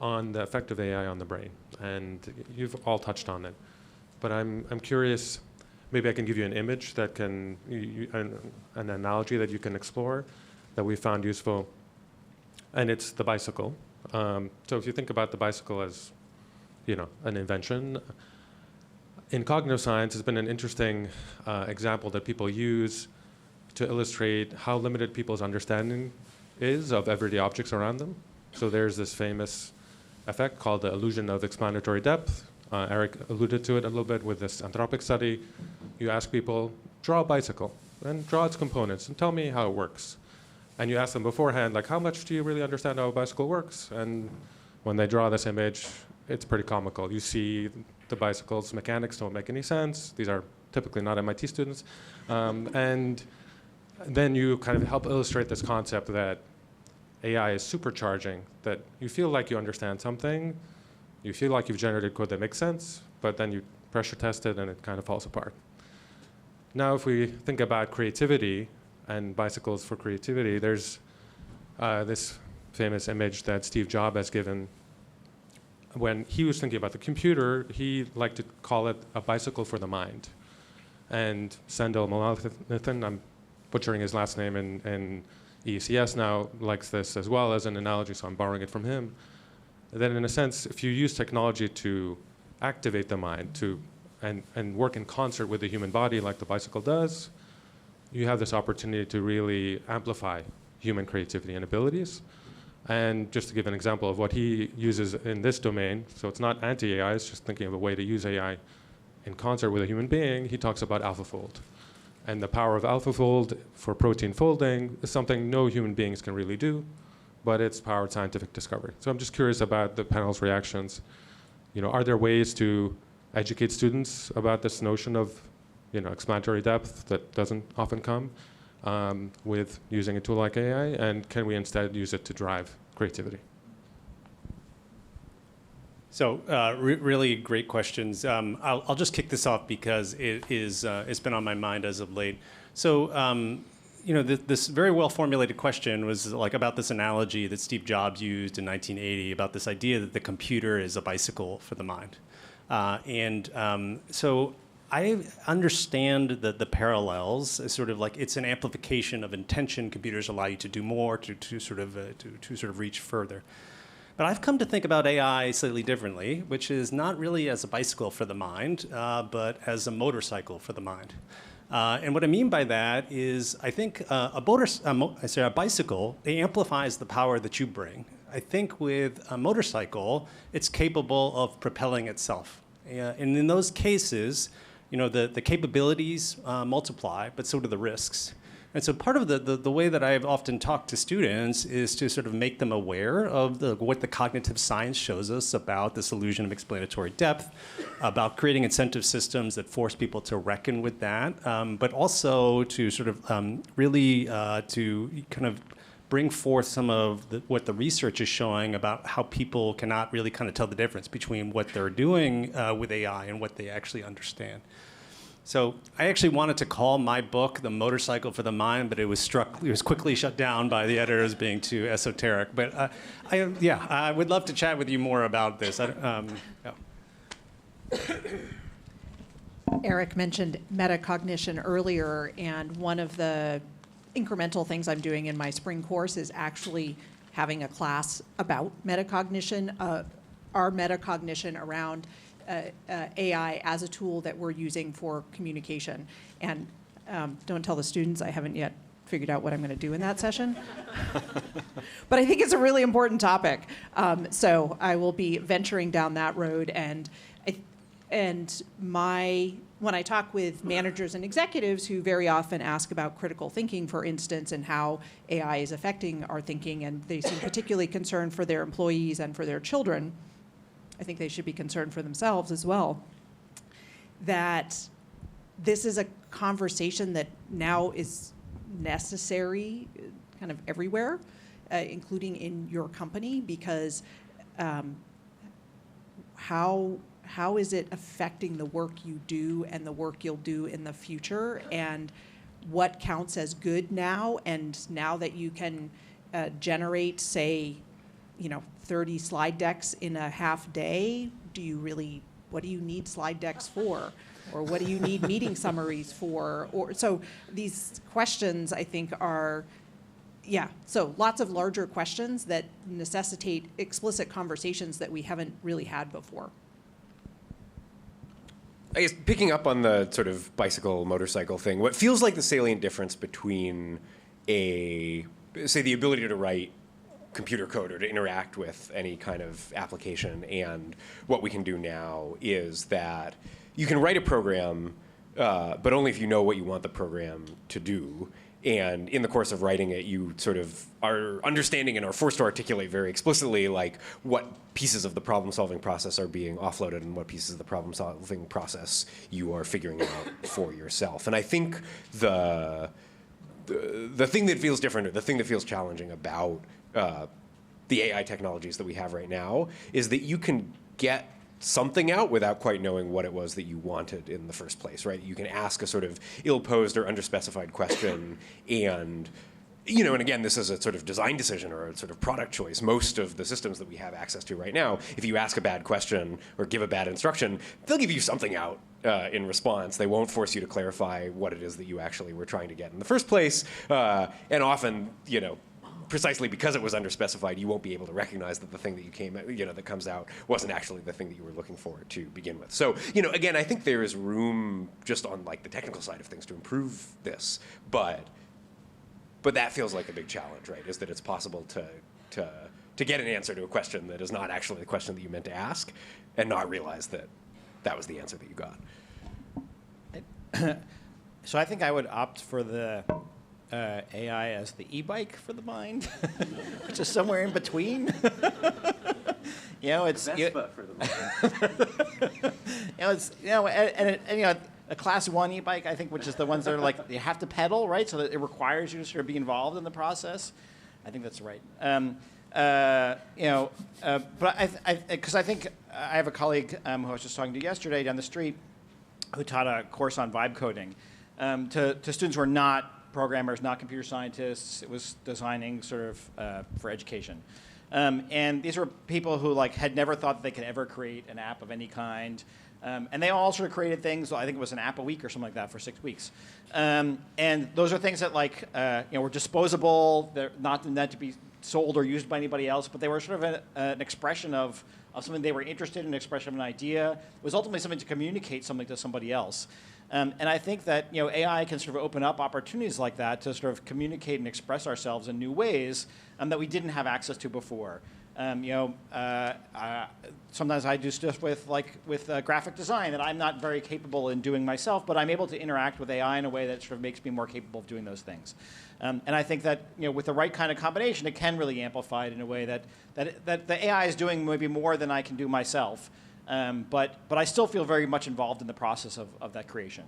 on the effect of AI on the brain. And you've all touched on it. But I'm curious, maybe I can give you an image that can, an analogy that you can explore that we found useful. And it's the bicycle. So if you think about the bicycle as, an invention, in cognitive science, it's been an interesting example that people use to illustrate how limited people's understanding is of everyday objects around them. So there's this famous effect called the illusion of explanatory depth. Eric alluded to it a little bit with this Anthropic study. You ask people, draw a bicycle and draw its components and tell me how it works. And you ask them beforehand, like, how much do you really understand how a bicycle works? And when they draw this image, it's pretty comical. You see the bicycle's mechanics don't make any sense. These are typically not MIT students. And then you kind of help illustrate this concept that AI is supercharging, that you feel like you understand something, you feel like you've generated code that makes sense, but then you pressure test it and it kind of falls apart. Now, if we think about creativity and bicycles for creativity, there's this famous image that Steve Jobs has given. When he was thinking about the computer, he liked to call it a bicycle for the mind. And Sendel Malnathan, I'm butchering his last name in ECS now, likes this as well as an analogy, so I'm borrowing it from him. Then in a sense, if you use technology to activate the mind and work in concert with the human body like the bicycle does, you have this opportunity to really amplify human creativity and abilities. And just to give an example of what he uses in this domain, so it's not anti-AI, it's just thinking of a way to use AI in concert with a human being, he talks about AlphaFold. And the power of AlphaFold for protein folding is something no human beings can really do, but it's powered scientific discovery. So I'm just curious about the panel's reactions. Are there ways to educate students about this notion of explanatory depth that doesn't often come with using a tool like AI, and can we instead use it to drive creativity? So really great questions. I'll just kick this off because it's been on my mind as of late. So this very well formulated question was like about this analogy that Steve Jobs used in 1980 about this idea that the computer is a bicycle for the mind. So I understand the parallels as sort of like it's an amplification of intention. Computers allow you to do more, to sort of reach further. But I've come to think about AI slightly differently, which is not really as a bicycle for the mind, but as a motorcycle for the mind. And what I mean by that is I think a bicycle, it amplifies the power that you bring. I think with a motorcycle, it's capable of propelling itself. And in those cases, the capabilities multiply, but so do the risks. And so part of the way that I've often talked to students is to sort of make them aware of what the cognitive science shows us about this illusion of explanatory depth, about creating incentive systems that force people to reckon with that, but also to sort of really to kind of bring forth some of what the research is showing about how people cannot really kind of tell the difference between what they're doing with AI and what they actually understand. So I actually wanted to call my book The Motorcycle for the Mind, but it was quickly shut down by the editor as being too esoteric. But I would love to chat with you more about this. Eric mentioned metacognition earlier, and one of the incremental things I'm doing in my spring course is actually having a class about metacognition, our metacognition around AI as a tool that we're using for communication. And don't tell the students, I haven't yet figured out what I'm going to do in that session. But I think it's a really important topic. So I will be venturing down that road. When I talk with managers and executives who very often ask about critical thinking, for instance, and how AI is affecting our thinking, and they seem particularly concerned for their employees and for their children, I think they should be concerned for themselves as well, that this is a conversation that now is necessary kind of everywhere, including in your company, because how is it affecting the work you do and the work you'll do in the future, and what counts as good now, and now that you can generate, say, 30 slide decks in a half day, what do you need slide decks for? Or what do you need meeting summaries for? So these questions, I think, are, so lots of larger questions that necessitate explicit conversations that we haven't really had before. I guess picking up on the sort of bicycle, motorcycle thing, what feels like the salient difference between the ability to write computer code or to interact with any kind of application and what we can do now is that you can write a program, but only if you know what you want the program to do. And in the course of writing it, you sort of are understanding and are forced to articulate very explicitly like what pieces of the problem-solving process are being offloaded and what pieces of the problem-solving process you are figuring out for yourself. And I think the thing that feels different, or the thing that feels challenging about the AI technologies that we have right now is that you can get something out without quite knowing what it was that you wanted in the first place, right? You can ask a sort of ill-posed or underspecified question and, you know, and again, this is a sort of design decision or a sort of product choice. Most of the systems that we have access to right now, if you ask a bad question or give a bad instruction, they'll give you something out in response. They won't force you to clarify what it is that you actually were trying to get in the first place. And often, you know, precisely because it was underspecified, you won't be able to recognize that the thing that that comes out wasn't actually the thing that you were looking for to begin with. So, you know, again, I think there is room just on like the technical side of things to improve this, but that feels like a big challenge, right? Is that it's possible to get an answer to a question that is not actually the question that you meant to ask, and not realize that that was the answer that you got. So I think I would opt for the AI as the e-bike for the mind, which is somewhere in between. You know, it's Vespa for the mind. you know, it's and you know, a class 1 e-bike, I think, which is the ones that are like you have to pedal, right? So that it requires you to sort of be involved in the process. I think that's right. But because I think I have a colleague who I was just talking to yesterday down the street, who taught a course on vibe coding to students who are not programmers, not computer scientists. It was designing sort of for education. And these were people who like had never thought that they could ever create an app of any kind. And they all sort of created things. I think it was an app a week or something like that for 6 weeks. And those are things that like were disposable. They're not meant to be sold or used by anybody else, but they were sort of an expression of something they were interested in, an expression of an idea. It was ultimately something to communicate something to somebody else. And I think that AI can sort of open up opportunities like that to sort of communicate and express ourselves in new ways that we didn't have access to before. Sometimes I do stuff with graphic design that I'm not very capable in doing myself, but I'm able to interact with AI in a way that sort of makes me more capable of doing those things. And I think that with the right kind of combination, it can really amplify it in a way that the AI is doing maybe more than I can do myself. But I still feel very much involved in the process of that creation.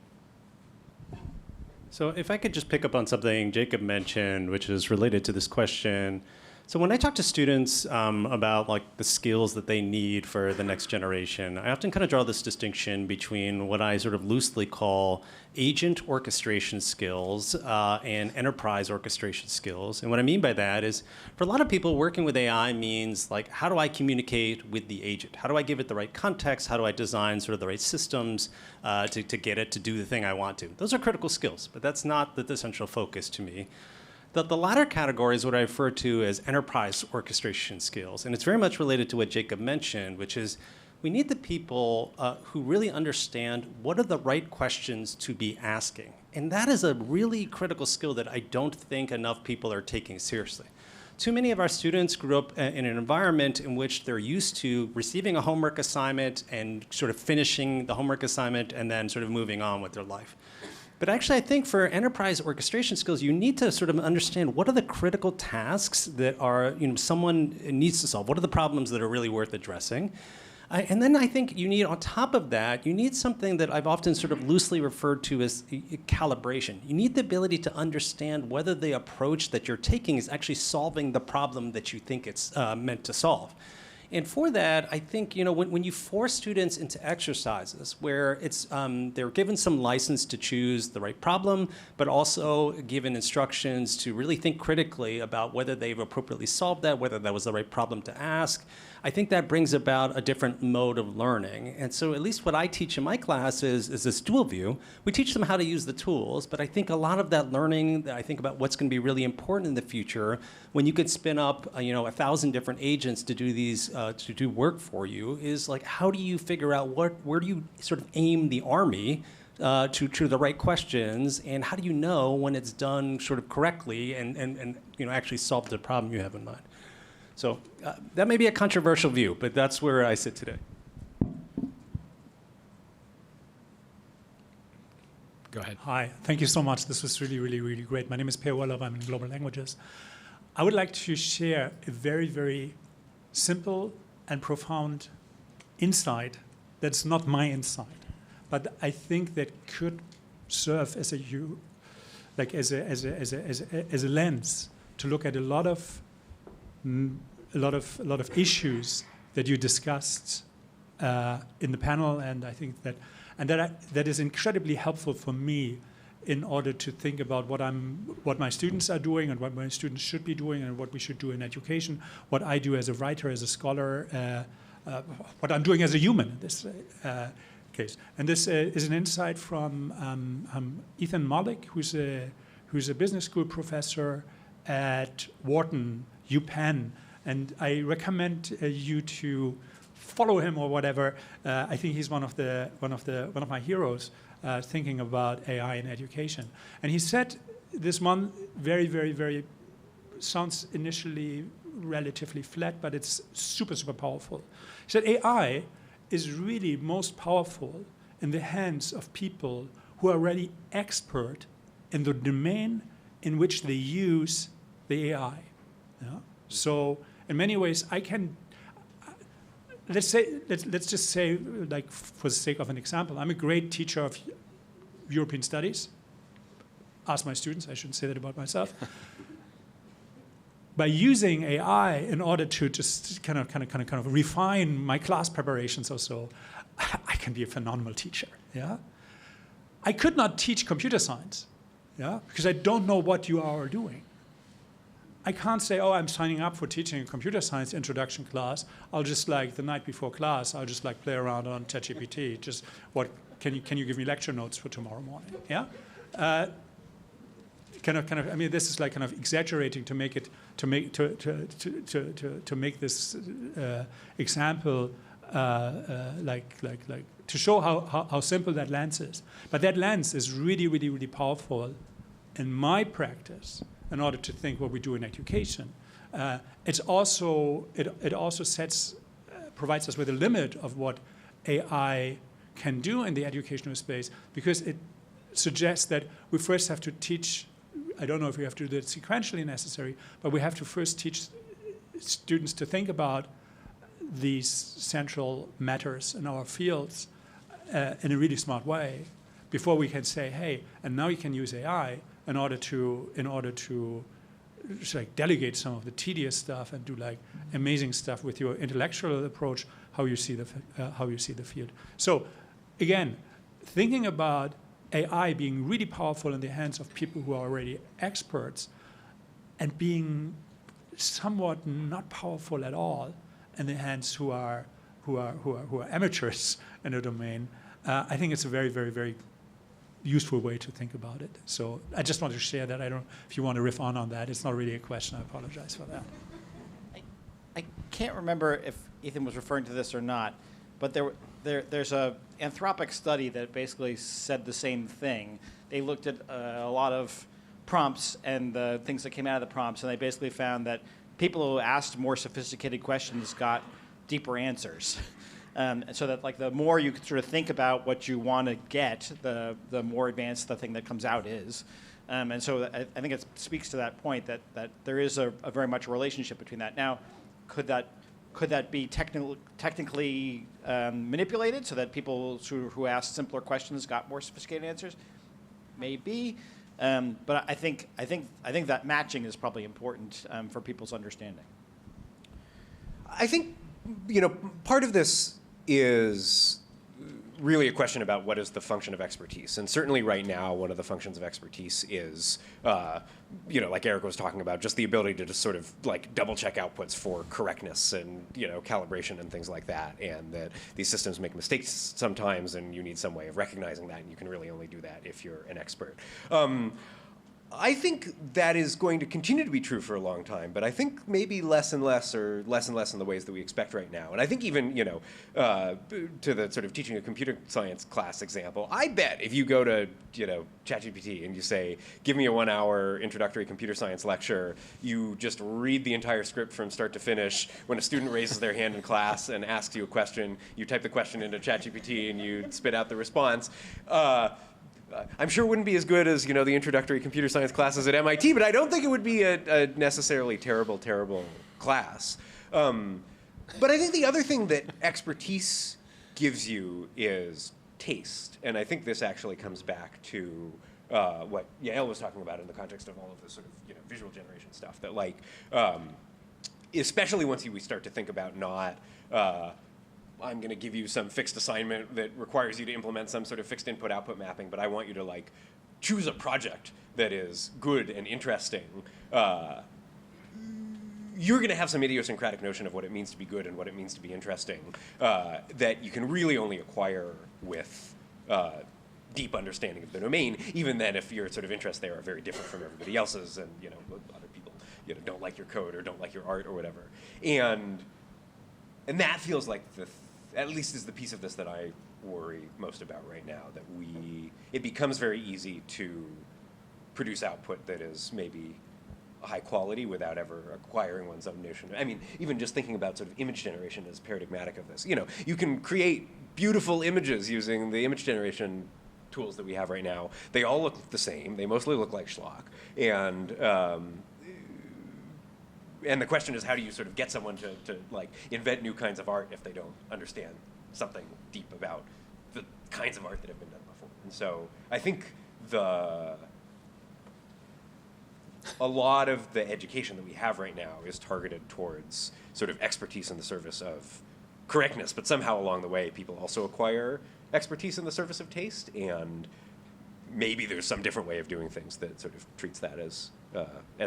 So if I could just pick up on something Jacob mentioned, which is related to this question. So when I talk to students about like the skills that they need for the next generation, I often kind of draw this distinction between what I sort of loosely call agent orchestration skills and enterprise orchestration skills. And what I mean by that is, for a lot of people, working with AI means like, how do I communicate with the agent? How do I give it the right context? How do I design sort of the right systems to get it to do the thing I want to? Those are critical skills, but that's not the central focus to me. The latter category is what I refer to as enterprise orchestration skills. And it's very much related to what Jacob mentioned, which is we need the people who really understand what are the right questions to be asking. And that is a really critical skill that I don't think enough people are taking seriously. Too many of our students grew up in an environment in which they're used to receiving a homework assignment and sort of finishing the homework assignment and then sort of moving on with their life. But actually, I think for enterprise orchestration skills, you need to sort of understand what are the critical tasks that someone needs to solve. What are the problems that are really worth addressing? And then I think you need, on top of that, you need something that I've often sort of loosely referred to as calibration. You need the ability to understand whether the approach that you're taking is actually solving the problem that you think it's meant to solve. And for that, I think when you force students into exercises where they're given some license to choose the right problem, but also given instructions to really think critically about whether they've appropriately solved that, whether that was the right problem to ask, I think that brings about a different mode of learning. And so at least what I teach in my class is this dual view. We teach them how to use the tools, but I think a lot of that learning, I think about what's going to be really important in the future, when you could spin up 1,000 different agents to do these to do work for you, is like, how do you figure out where do you sort of aim the army to the right questions, and how do you know when it's done sort of correctly and actually solve the problem you have in mind? So that may be a controversial view, but that's where I sit today. Go ahead. Hi, thank you so much. This was really, really, really great. My name is Per Wolof. I'm in Global Languages. I would like to share a very, very simple and profound insight that's not my insight, but I think that could serve as a lens to look at a lot of a lot of issues that you discussed in the panel, and I think that is incredibly helpful for me in order to think about what my students are doing and what my students should be doing and what we should do in education, what I do as a writer, as a scholar, what I'm doing as a human in this case. And this is an insight from Ethan Mollick, who's a business school professor at Wharton, UPenn, and I recommend you to follow him or whatever. I think he's one of my heroes thinking about AI in education. And he said this one very, very, very sounds initially relatively flat, but it's super, super powerful. He said AI is really most powerful in the hands of people who are already expert in the domain in which they use the AI. Yeah? So in many ways, I can, let's just say, like for the sake of an example, I'm a great teacher of European studies. Ask my students, I shouldn't say that about myself. By using AI in order to just kind of refine my class preparations or so, I can be a phenomenal teacher. Yeah, I could not teach computer science, yeah, because I don't know what you are doing. I can't say, oh, I'm signing up for teaching a computer science introduction class. I'll just like the night before class, I'll just like play around on ChatGPT. Just what can you give me lecture notes for tomorrow morning? Yeah. I mean, this is like kind of exaggerating to make it to make this example like to show how simple that lens is. But that lens is really, really, really powerful in my practice in order to think what we do in education. It also provides us with a limit of what AI can do in the educational space, because it suggests that we first have to teach. I don't know if we have to do it sequentially necessary, but we have to first teach students to think about these central matters in our fields in a really smart way before we can say, hey, and now you can use AI in order to just like delegate some of the tedious stuff and do like amazing stuff with your intellectual approach, how you see the field. So again, thinking about AI being really powerful in the hands of people who are already experts and being somewhat not powerful at all in the hands who are amateurs in a domain, I think it's a very, very, very useful way to think about it. So I just want to share that. I don't know if you want to riff on that. It's not really a question. I apologize for that. I can't remember if Ethan was referring to this or not, but there's a Anthropic study that basically said the same thing. They looked at a lot of prompts and the things that came out of the prompts, and they basically found that people who asked more sophisticated questions got deeper answers. So that like the more you sort of think about what you want to get, the more advanced the thing that comes out is. And so I think it speaks to that point that there is a very much a relationship between that. Now, could that be technically manipulated so that people who asked simpler questions got more sophisticated answers? Maybe, but I think that matching is probably important for people's understanding. I think, part of this is really a question about what is the function of expertise. And certainly right now, one of the functions of expertise is, like Eric was talking about, just the ability to just sort of like double check outputs for correctness and, calibration and things like that. And that these systems make mistakes sometimes, and you need some way of recognizing that. And you can really only do that if you're an expert. I think that is going to continue to be true for a long time, but I think maybe less and less in the ways that we expect right now. And I think even, to the sort of teaching a computer science class example, I bet if you go to, ChatGPT and you say, give me a 1-hour introductory computer science lecture, you just read the entire script from start to finish. When a student raises their hand in class and asks you a question, you type the question into ChatGPT and you spit out the response. I'm sure it wouldn't be as good as, the introductory computer science classes at MIT, but I don't think it would be a necessarily terrible class. But I think the other thing that expertise gives you is taste. And I think this actually comes back to what Yael was talking about in the context of all of this sort of, visual generation stuff, that especially once we start to think about not, I'm going to give you some fixed assignment that requires you to implement some sort of fixed input-output mapping, but I want you to like choose a project that is good and interesting. You're going to have some idiosyncratic notion of what it means to be good and what it means to be interesting that you can really only acquire with deep understanding of the domain. Even then, if your sort of interests there are very different from everybody else's, and other people don't like your code or don't like your art or whatever, and that feels like at least is the piece of this that I worry most about right now. That it becomes very easy to produce output that is maybe high quality without ever acquiring one's own notion. I mean, even just thinking about sort of image generation as paradigmatic of this. You can create beautiful images using the image generation tools that we have right now. They all look the same. They mostly look like schlock. And the question is, how do you sort of get someone to like invent new kinds of art if they don't understand something deep about the kinds of art that have been done before? And so I think a lot of the education that we have right now is targeted towards sort of expertise in the service of correctness, but somehow along the way people also acquire expertise in the service of taste, and maybe there's some different way of doing things that sort of treats that as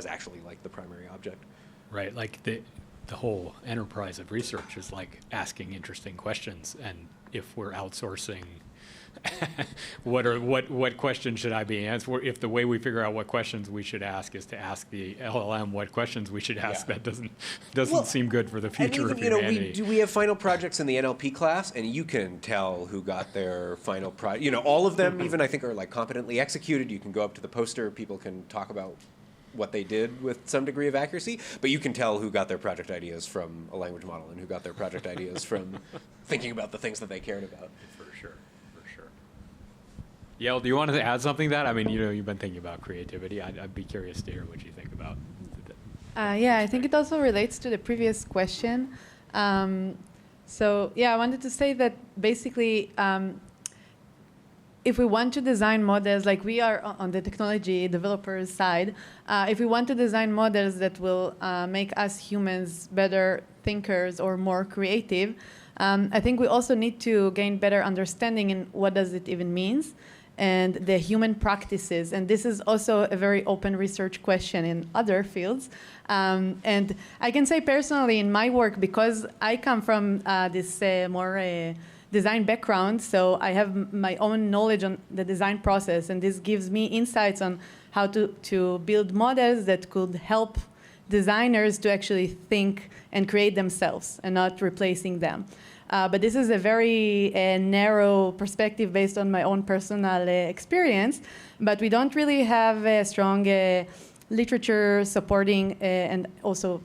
actually like the primary object. Right, like the whole enterprise of research is like asking interesting questions, and if we're outsourcing, what questions should I be answering? If the way we figure out what questions we should ask is to ask the LLM what questions we should ask, that doesn't seem good for the future of humanity. We have final projects in the NLP class, and you can tell who got their final project. All of them even I think are like competently executed. You can go up to the poster, people can talk about what they did with some degree of accuracy, but you can tell who got their project ideas from a language model and who got their project ideas from thinking about the things that they cared about. For sure. Yael, do you want to add something to that? I mean, you've been thinking about creativity. I'd be curious to hear what you think about Yeah, I think it also relates to the previous question. I wanted to say that basically, if we want to design models, like we are on the technology developers side, if we want to design models that will make us humans better thinkers or more creative, I think we also need to gain better understanding in what does it even means and the human practices. And this is also a very open research question in other fields. And I can say personally in my work, because I come from this more design background, so I have my own knowledge on the design process, and this gives me insights on how to build models that could help designers to actually think and create themselves and not replacing them. But this is a very narrow perspective based on my own personal experience, but we don't really have a strong literature supporting and also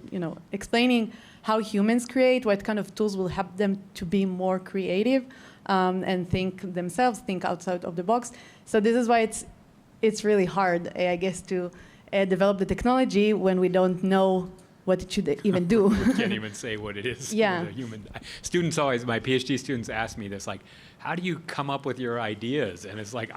explaining how humans create, what kind of tools will help them to be more creative and think outside of the box. So this is why it's really hard, I guess, to develop the technology when we don't know what it should even do. We can't even say what it is. Yeah. Students always, my PhD students ask me this, like, how do you come up with your ideas? And it's like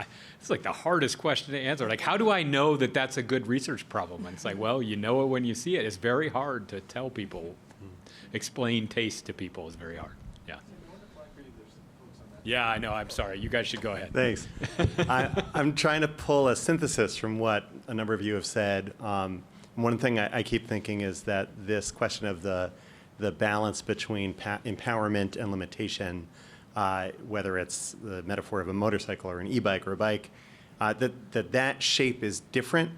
the hardest question to answer. Like, how do I know that that's a good research problem? And it's like, well, you know it when you see it. It's very hard to tell people, explain taste to people is very hard. Yeah. Yeah, I know. I'm sorry. You guys should go ahead. Thanks. I'm trying to pull a synthesis from what a number of you have said. One thing I keep thinking is that this question of the balance between empowerment and limitation, whether it's the metaphor of a motorcycle or an e-bike or a bike, that shape is different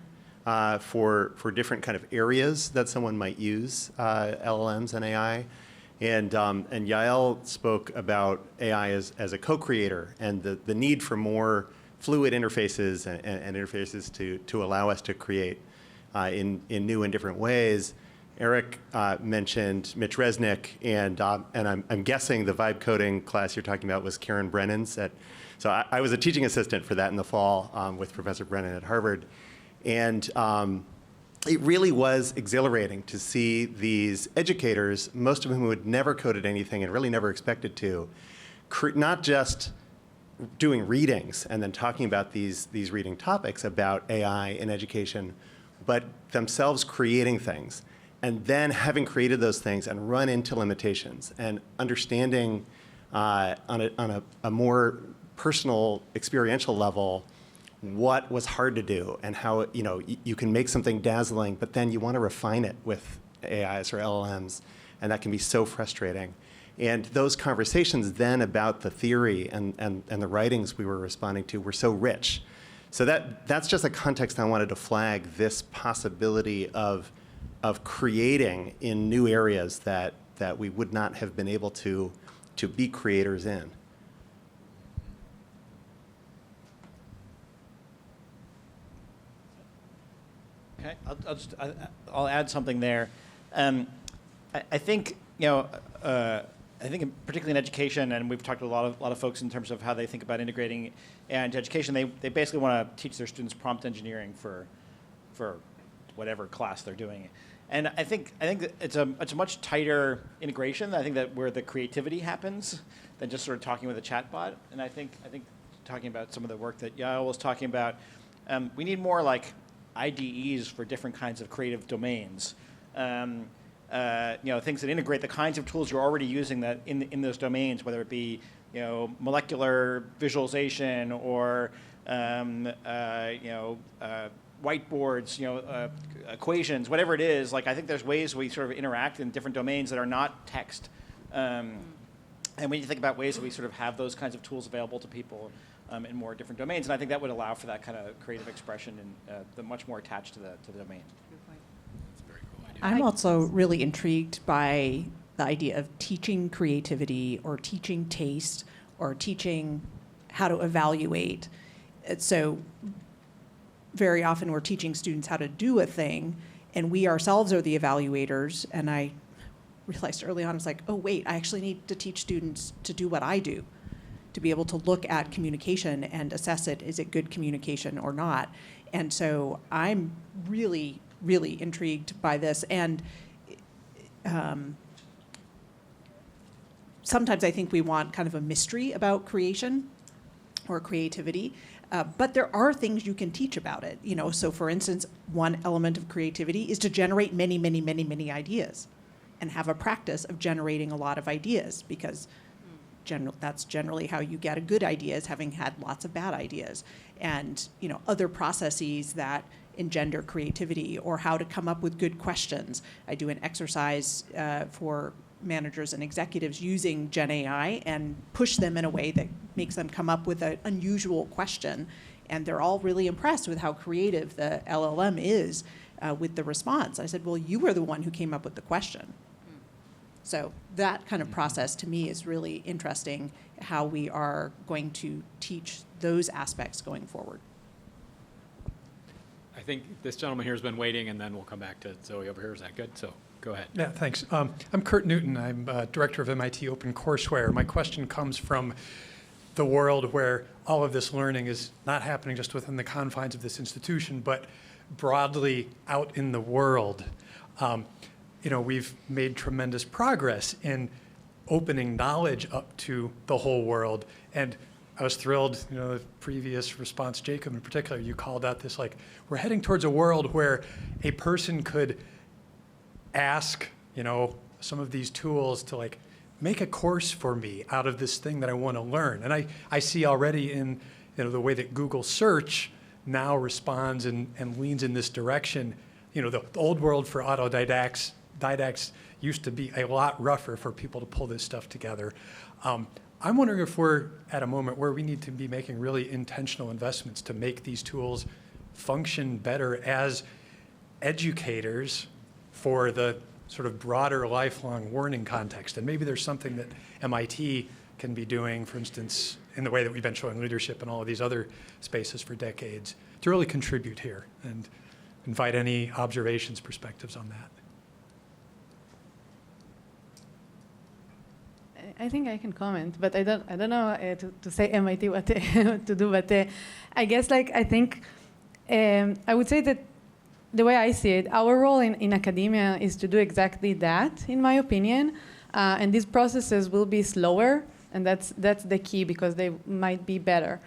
for different kind of areas that someone might use LLMs and AI. And Yael spoke about AI as a co-creator and the need for more fluid interfaces and interfaces to allow us to create in new and different ways. Eric mentioned Mitch Resnick, and I'm guessing the vibe coding class you're talking about was Karen Brennan's. So I was a teaching assistant for that in the fall with Professor Brennan at Harvard. And it really was exhilarating to see these educators, most of whom had never coded anything and really never expected to, not just doing readings and then talking about these reading topics about AI in education, but themselves creating things And then having created those things and run into limitations and understanding on a more personal, experiential level what was hard to do and how you can make something dazzling, but then you want to refine it with AIs or LLMs, and that can be so frustrating. And those conversations then about the theory and the writings we were responding to were so rich. So that's just a context I wanted to flag, this possibility of creating in new areas that we would not have been able to be creators in. Okay, I'll add something there. I think I think particularly in education, and we've talked to a lot of folks in terms of how they think about integrating AI into education. They basically want to teach their students prompt engineering for whatever class they're doing. And I think that it's a much tighter integration. I think that where the creativity happens than just sort of talking with a chatbot. And I think talking about some of the work that Yael was talking about, we need more like IDEs for different kinds of creative domains. Things that integrate the kinds of tools you're already using that in those domains, whether it be molecular visualization or whiteboards, equations, whatever it is. Like I think there's ways we sort of interact in different domains that are not text. And when you think about ways that we sort of have those kinds of tools available to people in more different domains, and I think that would allow for that kind of creative expression and the much more attached to the domain. I'm also really intrigued by the idea of teaching creativity or teaching taste or teaching how to evaluate. So very often we're teaching students how to do a thing, and we ourselves are the evaluators. And I realized early on, I was like, oh, wait, I actually need to teach students to do what I do, to be able to look at communication and assess it. Is it good communication or not? And so I'm really, really intrigued by this. And sometimes I think we want kind of a mystery about creation or creativity. But there are things you can teach about it. So for instance, one element of creativity is to generate many, many, many, many ideas and have a practice of generating a lot of ideas, because that's generally how you get a good idea, is having had lots of bad ideas. And other processes that engender creativity, or how to come up with good questions. I do an exercise for managers and executives using Gen AI and push them in a way that makes them come up with an unusual question. And they're all really impressed with how creative the LLM is with the response. I said, well, you were the one who came up with the question. So that kind of process to me is really interesting, how we are going to teach those aspects going forward. I think this gentleman here has been waiting, and then we'll come back to Zoe over here. Is that good? So go ahead. Yeah, thanks. I'm Kurt Newton. I'm director of MIT OpenCourseware. My question comes from the world where all of this learning is not happening just within the confines of this institution, but broadly out in the world. We've made tremendous progress in opening knowledge up to the whole world. And I was thrilled, the previous response, Jacob in particular, you called out this, like, we're heading towards a world where a person could ask, some of these tools to, like, make a course for me out of this thing that I want to learn. And I see already in, the way that Google search now responds and leans in this direction. The old world for autodidacts used to be a lot rougher for people to pull this stuff together. I'm wondering if we're at a moment where we need to be making really intentional investments to make these tools function better as educators for the sort of broader lifelong learning context. And maybe there's something that MIT can be doing, for instance, in the way that we've been showing leadership in all of these other spaces for decades, to really contribute here, and invite any observations, perspectives on that. I think I can comment, but I don't know to say MIT what to do. But I guess I think I would say that the way I see it, our role in academia is to do exactly that, in my opinion. And these processes will be slower, and that's the key, because they might be better.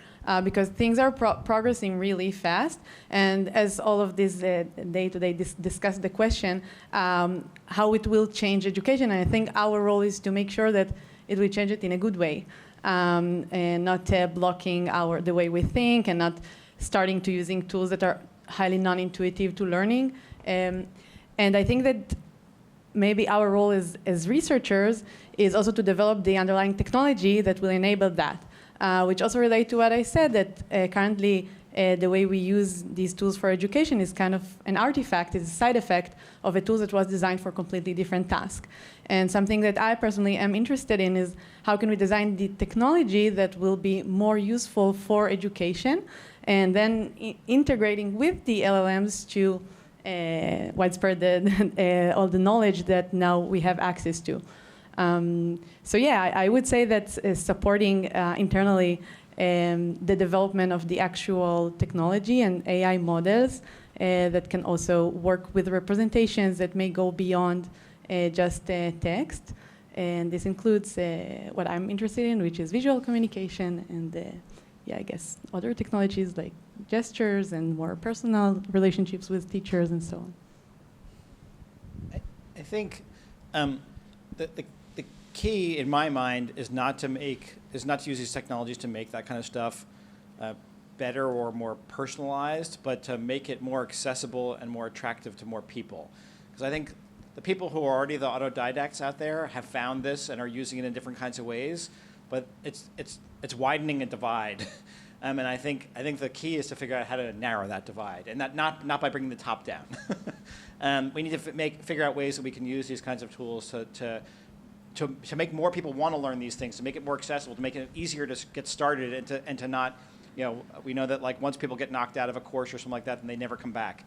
because things are progressing really fast. And as all of this day-to-day discuss the question, how it will change education. And I think our role is to make sure that it will change it in a good way, and not blocking the way we think, and not starting to using tools that are highly non-intuitive to learning. And I think that maybe our role as researchers is also to develop the underlying technology that will enable that, which also relate to what I said, that currently the way we use these tools for education is kind of an artifact, is a side effect of a tool that was designed for a completely different task. And something that I personally am interested in is how can we design the technology that will be more useful for education, and then integrating with the LLMs to widespread all the knowledge that now we have access to. So yeah, I would say that supporting internally the development of the actual technology and AI models that can also work with representations that may go beyond just text. And this includes what I'm interested in, which is visual communication, and yeah, I guess other technologies like gestures and more personal relationships with teachers and so on. I think the key in my mind is not to use these technologies to make that kind of stuff better or more personalized, but to make it more accessible and more attractive to more people. Because I think the people who are already the autodidacts out there have found this and are using it in different kinds of ways, but it's widening a divide. And I think the key is to figure out how to narrow that divide, and that not by bringing the top down. We need to figure out ways that we can use these kinds of tools to make more people want to learn these things, to make it more accessible, to make it easier to get started, and to not, we know that like once people get knocked out of a course or something like that, then they never come back.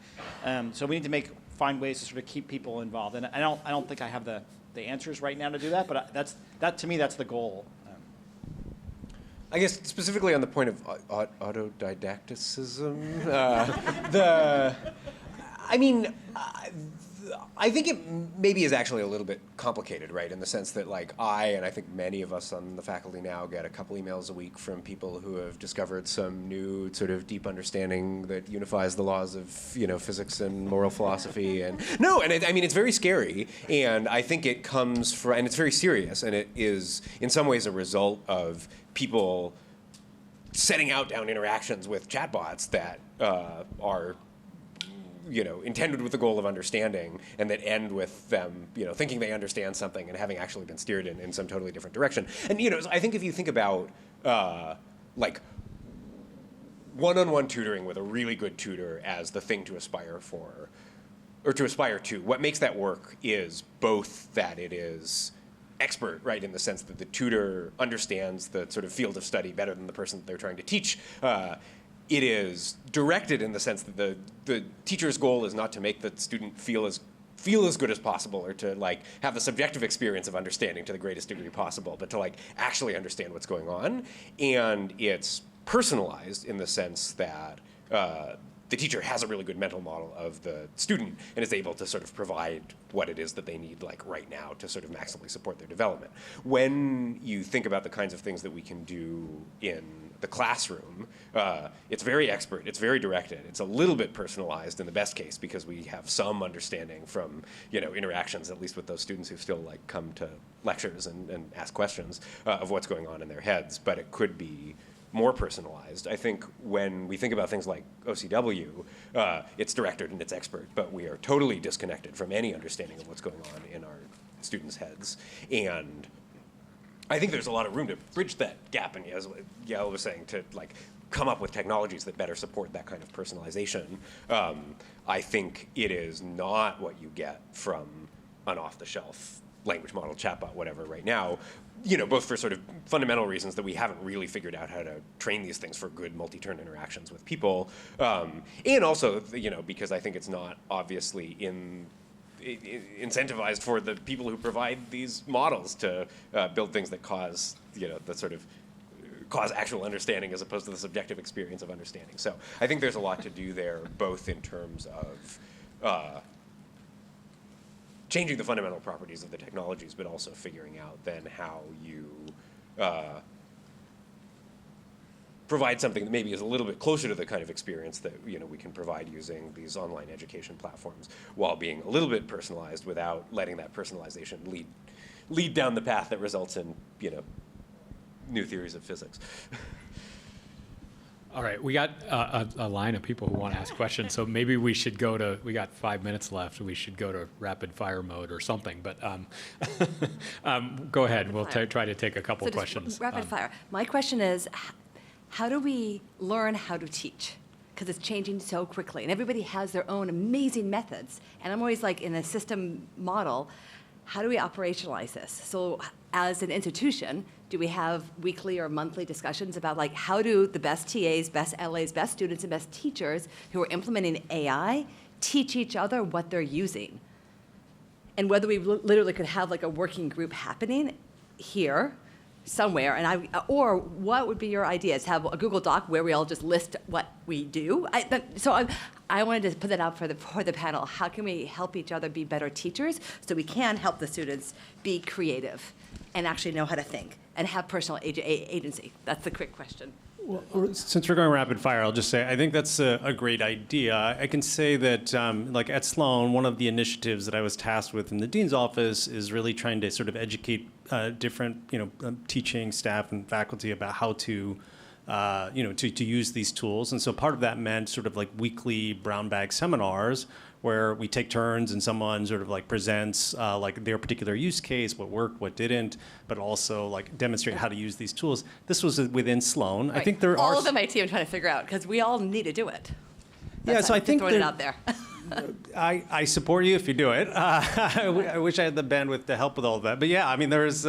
So we need to find ways to sort of keep people involved. And I don't think I have the answers right now to do that, but that to me that's the goal. I guess specifically on the point of autodidacticism, I think it maybe is actually a little bit complicated, right? In the sense that like and I think many of us on the faculty now get a couple emails a week from people who have discovered some new sort of deep understanding that unifies the laws of, physics and moral philosophy. And it's very scary. And I think it comes from, and it's very serious. And it is in some ways a result of people setting out down interactions with chatbots that are intended with the goal of understanding, and that end with them, thinking they understand something and having actually been steered in some totally different direction. And, I think if you think about, like, one-on-one tutoring with a really good tutor as the thing to aspire for, or to aspire to, what makes that work is both that it is expert, right, in the sense that the tutor understands the sort of field of study better than the person that they're trying to teach. It is directed in the sense that the teacher's goal is not to make the student feel as good as possible, or to like have the subjective experience of understanding to the greatest degree possible, but to like actually understand what's going on. And it's personalized in the sense that the teacher has a really good mental model of the student and is able to sort of provide what it is that they need like right now to sort of maximally support their development. When you think about the kinds of things that we can do in the classroom, it's very expert, it's very directed, it's a little bit personalized in the best case because we have some understanding from interactions, at least with those students who still like come to lectures and ask questions of what's going on in their heads, but it could be more personalized. I think when we think about things like OCW, it's directed and it's expert, but we are totally disconnected from any understanding of what's going on in our students' heads. And I think there's a lot of room to bridge that gap, and as Yael was saying, to like come up with technologies that better support that kind of personalization. I think it is not what you get from an off-the-shelf language model, chatbot, whatever, right now, both for sort of fundamental reasons that we haven't really figured out how to train these things for good multi-turn interactions with people, and also, because I think it's not obviously incentivized for the people who provide these models to build things that cause, that sort of cause actual understanding as opposed to the subjective experience of understanding. So I think there's a lot to do there, both in terms of changing the fundamental properties of the technologies, but also figuring out then how you provide something that maybe is a little bit closer to the kind of experience that we can provide using these online education platforms, while being a little bit personalized without letting that personalization lead down the path that results in new theories of physics. All right, we got a line of people who want to ask questions, so maybe we should we got 5 minutes left, we should go to rapid fire mode or something, but go ahead, we'll try to take a couple questions. Rapid fire. My question is, how do we learn how to teach? Because it's changing so quickly, and everybody has their own amazing methods, and I'm always like, in a system model, how do we operationalize this? So as an institution, do we have weekly or monthly discussions about like how do the best TAs, best LAs, best students, and best teachers who are implementing AI teach each other what they're using? And whether we literally could have like a working group happening here somewhere, and or what would be your ideas? Have a Google Doc where we all just list what we do? I wanted to put that out for the panel. How can we help each other be better teachers so we can help the students be creative and actually know how to think and have personal agency? That's the quick question. Well, since we're going rapid fire, I'll just say I think that's a great idea. I can say that, like at Sloan, one of the initiatives that I was tasked with in the dean's office is really trying to sort of educate different, teaching staff and faculty about how to, to use these tools. And so part of that meant sort of like weekly brown bag seminars where we take turns and someone sort of like presents like their particular use case, what worked, what didn't, but also like demonstrate how to use these tools. This was within Sloan. Right. I think there all are of MIT I'm trying to figure out because we all need to do it. So I think throwing it out there. I support you if you do it. I wish I had the bandwidth to help with all of that. But yeah, I mean, there's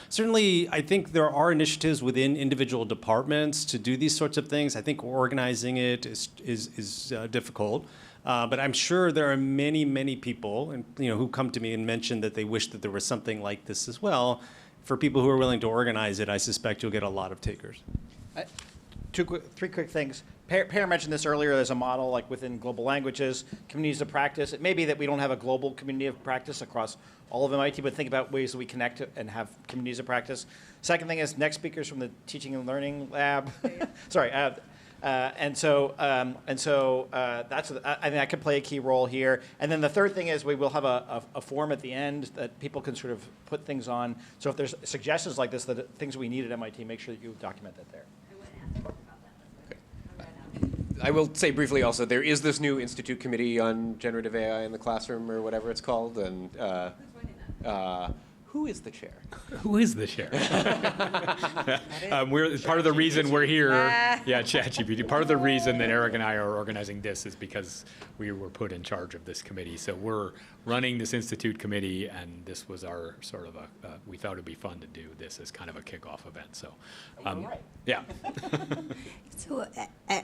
certainly, I think there are initiatives within individual departments to do these sorts of things. I think organizing it is difficult. But I'm sure there are many, many people, and who come to me and mention that they wish that there was something like this as well. For people who are willing to organize it, I suspect you'll get a lot of takers. Three quick things. Per mentioned this earlier. There's a model like within global languages, communities of practice. It may be that we don't have a global community of practice across all of MIT, but think about ways that we connect and have communities of practice. Second thing is next speakers from the Teaching and Learning Lab. Sorry. That's I think that could play a key role here. And then the third thing is we will have a form at the end that people can sort of put things on. So if there's suggestions like this, that things we need at MIT, make sure that you document that there. I will say briefly also, there is this new Institute Committee on Generative AI in the Classroom, or whatever it's called, and who is the chair? Who is the chair? We're part of the reason we're here. Yeah, ChatGPT. Part of the reason that Eric and I are organizing this is because we were put in charge of this committee. So we're running this Institute Committee, and this was our sort of we thought it'd be fun to do this as kind of a kickoff event. So, yeah. So,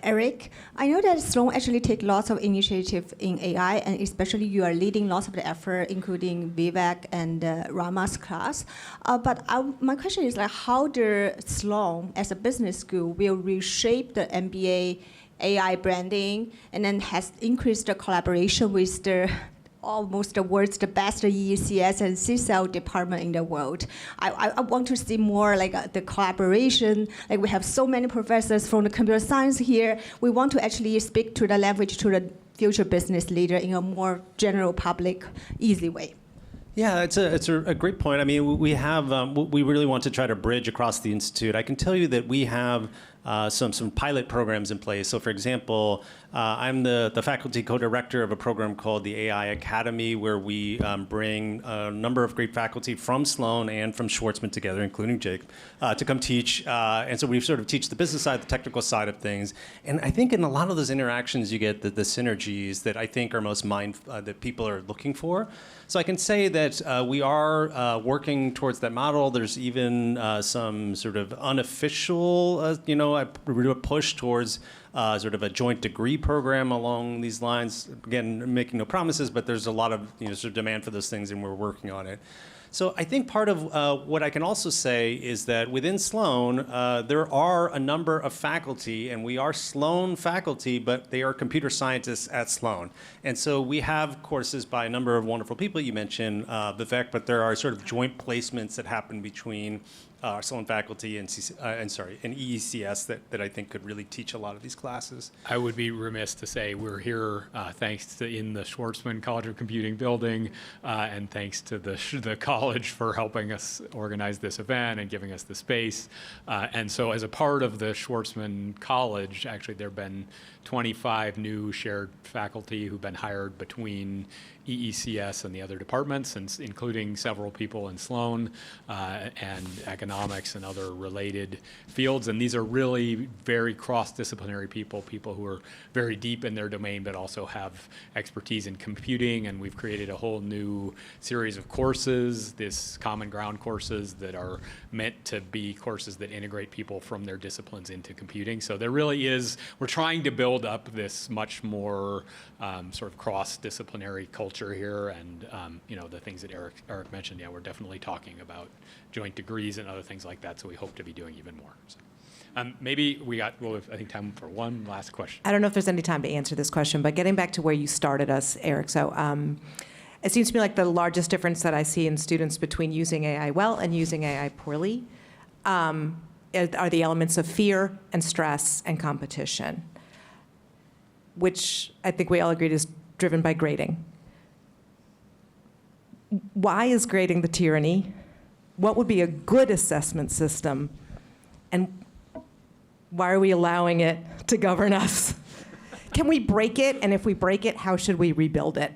Eric, I know that Sloan actually take lots of initiative in AI, and especially you are leading lots of the effort, including Vivek and Rama's class. But my question is, like, how the Sloan, as a business school, will reshape the MBA AI branding, and then has increased the collaboration with the almost the world's the best ECS and CSL department in the world. I want to see more like the collaboration. Like we have so many professors from the computer science here. We want to actually speak to the language to the future business leader in a more general, public, easy way. Yeah, it's a great point. I mean, we have we really want to try to bridge across the institute. I can tell you that we have some pilot programs in place. So, for example, I'm the faculty co-director of a program called the AI Academy, where we bring a number of great faculty from Sloan and from Schwarzman together, including Jake, to come teach. And so we sort of teach the business side, the technical side of things. And I think in a lot of those interactions, you get the synergies that I think are most that people are looking for. So I can say that we are working towards that model. There's even some sort of unofficial, a push towards sort of a joint degree program along these lines. Again, making no promises, but there's a lot of sort of demand for those things, and we're working on it. So I think part of what I can also say is that within Sloan, there are a number of faculty, and we are Sloan faculty, but they are computer scientists at Sloan. And so we have courses by a number of wonderful people. You mentioned Vivek, but there are sort of joint placements that happen between our Sloan faculty and EECS that I think could really teach a lot of these classes. I would be remiss to say we're here thanks to in the Schwarzman College of Computing building, and thanks to the college for helping us organize this event and giving us the space. And so as a part of the Schwarzman College, actually there have been 25 new shared faculty who've been hired between EECS and the other departments, and including several people in Sloan and economics and other related fields. And these are really very cross-disciplinary people who are very deep in their domain, but also have expertise in computing. And we've created a whole new series of courses, this common ground courses that are meant to be courses that integrate people from their disciplines into computing. So there really is, we're trying to build up this much more sort of cross-disciplinary culture here, and the things that Eric mentioned. Yeah, we're definitely talking about joint degrees and other things like that. So we hope to be doing even more. So, maybe I think time for one last question. I don't know if there's any time to answer this question, but getting back to where you started us, Eric. So it seems to me like the largest difference that I see in students between using AI well and using AI poorly are the elements of fear and stress and competition, which I think we all agreed is driven by grading. Why is grading the tyranny? What would be a good assessment system? And why are we allowing it to govern us? Can we break it? And if we break it, how should we rebuild it?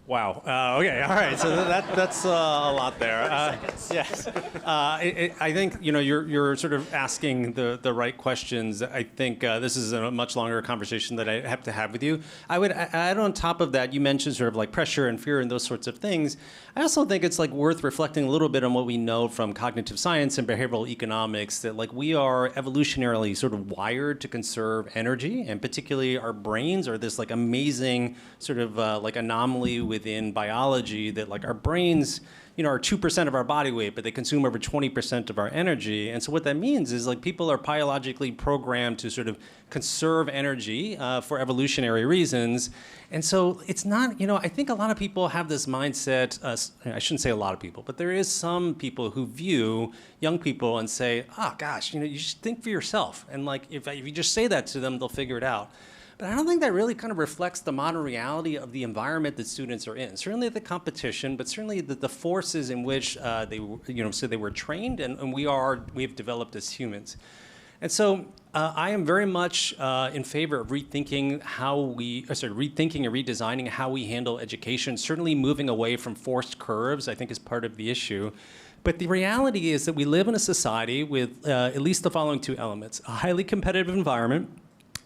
Wow. Okay. All right. So that's a lot there. Yes. I think you're sort of asking the right questions. I think this is a much longer conversation that I have to have with you. I would add on top of that, you mentioned sort of like pressure and fear and those sorts of things. I also think it's like worth reflecting a little bit on what we know from cognitive science and behavioral economics, that like we are evolutionarily sort of wired to conserve energy, and particularly our brains are this like amazing sort of like anomaly within biology, that like our brains are 2% of our body weight, but they consume over 20% of our energy. And so what that means is like people are biologically programmed to sort of conserve energy for evolutionary reasons. And so it's not, I think a lot of people have this mindset, I shouldn't say a lot of people, but there is some people who view young people and say, oh gosh, you should think for yourself. And like if you just say that to them, they'll figure it out. But I don't think that really kind of reflects the modern reality of the environment that students are in. Certainly the competition, but certainly the forces in which they were trained and we have developed as humans. And so I am very much in favor of rethinking and redesigning how we handle education. Certainly moving away from forced curves, I think, is part of the issue. But the reality is that we live in a society with at least the following two elements: a highly competitive environment,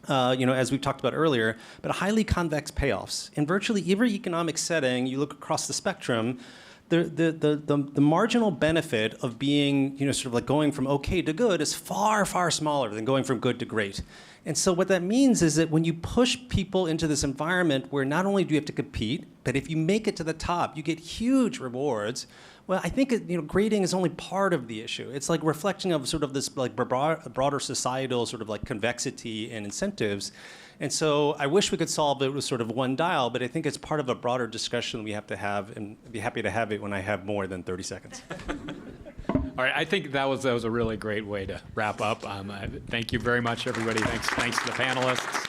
as we've talked about earlier, but highly convex payoffs. In virtually every economic setting, you look across the spectrum, the marginal benefit of being, sort of like going from okay to good is far, far smaller than going from good to great. And so what that means is that when you push people into this environment where not only do you have to compete, but if you make it to the top, you get huge rewards. Well, I think grading is only part of the issue. It's like reflection of sort of this like broader societal sort of like convexity and incentives. And so I wish we could solve it with sort of one dial, but I think it's part of a broader discussion we have to have, and I'd be happy to have it when I have more than 30 seconds. All right, I think that was a really great way to wrap up. Thank you very much, everybody. Thanks to the panelists.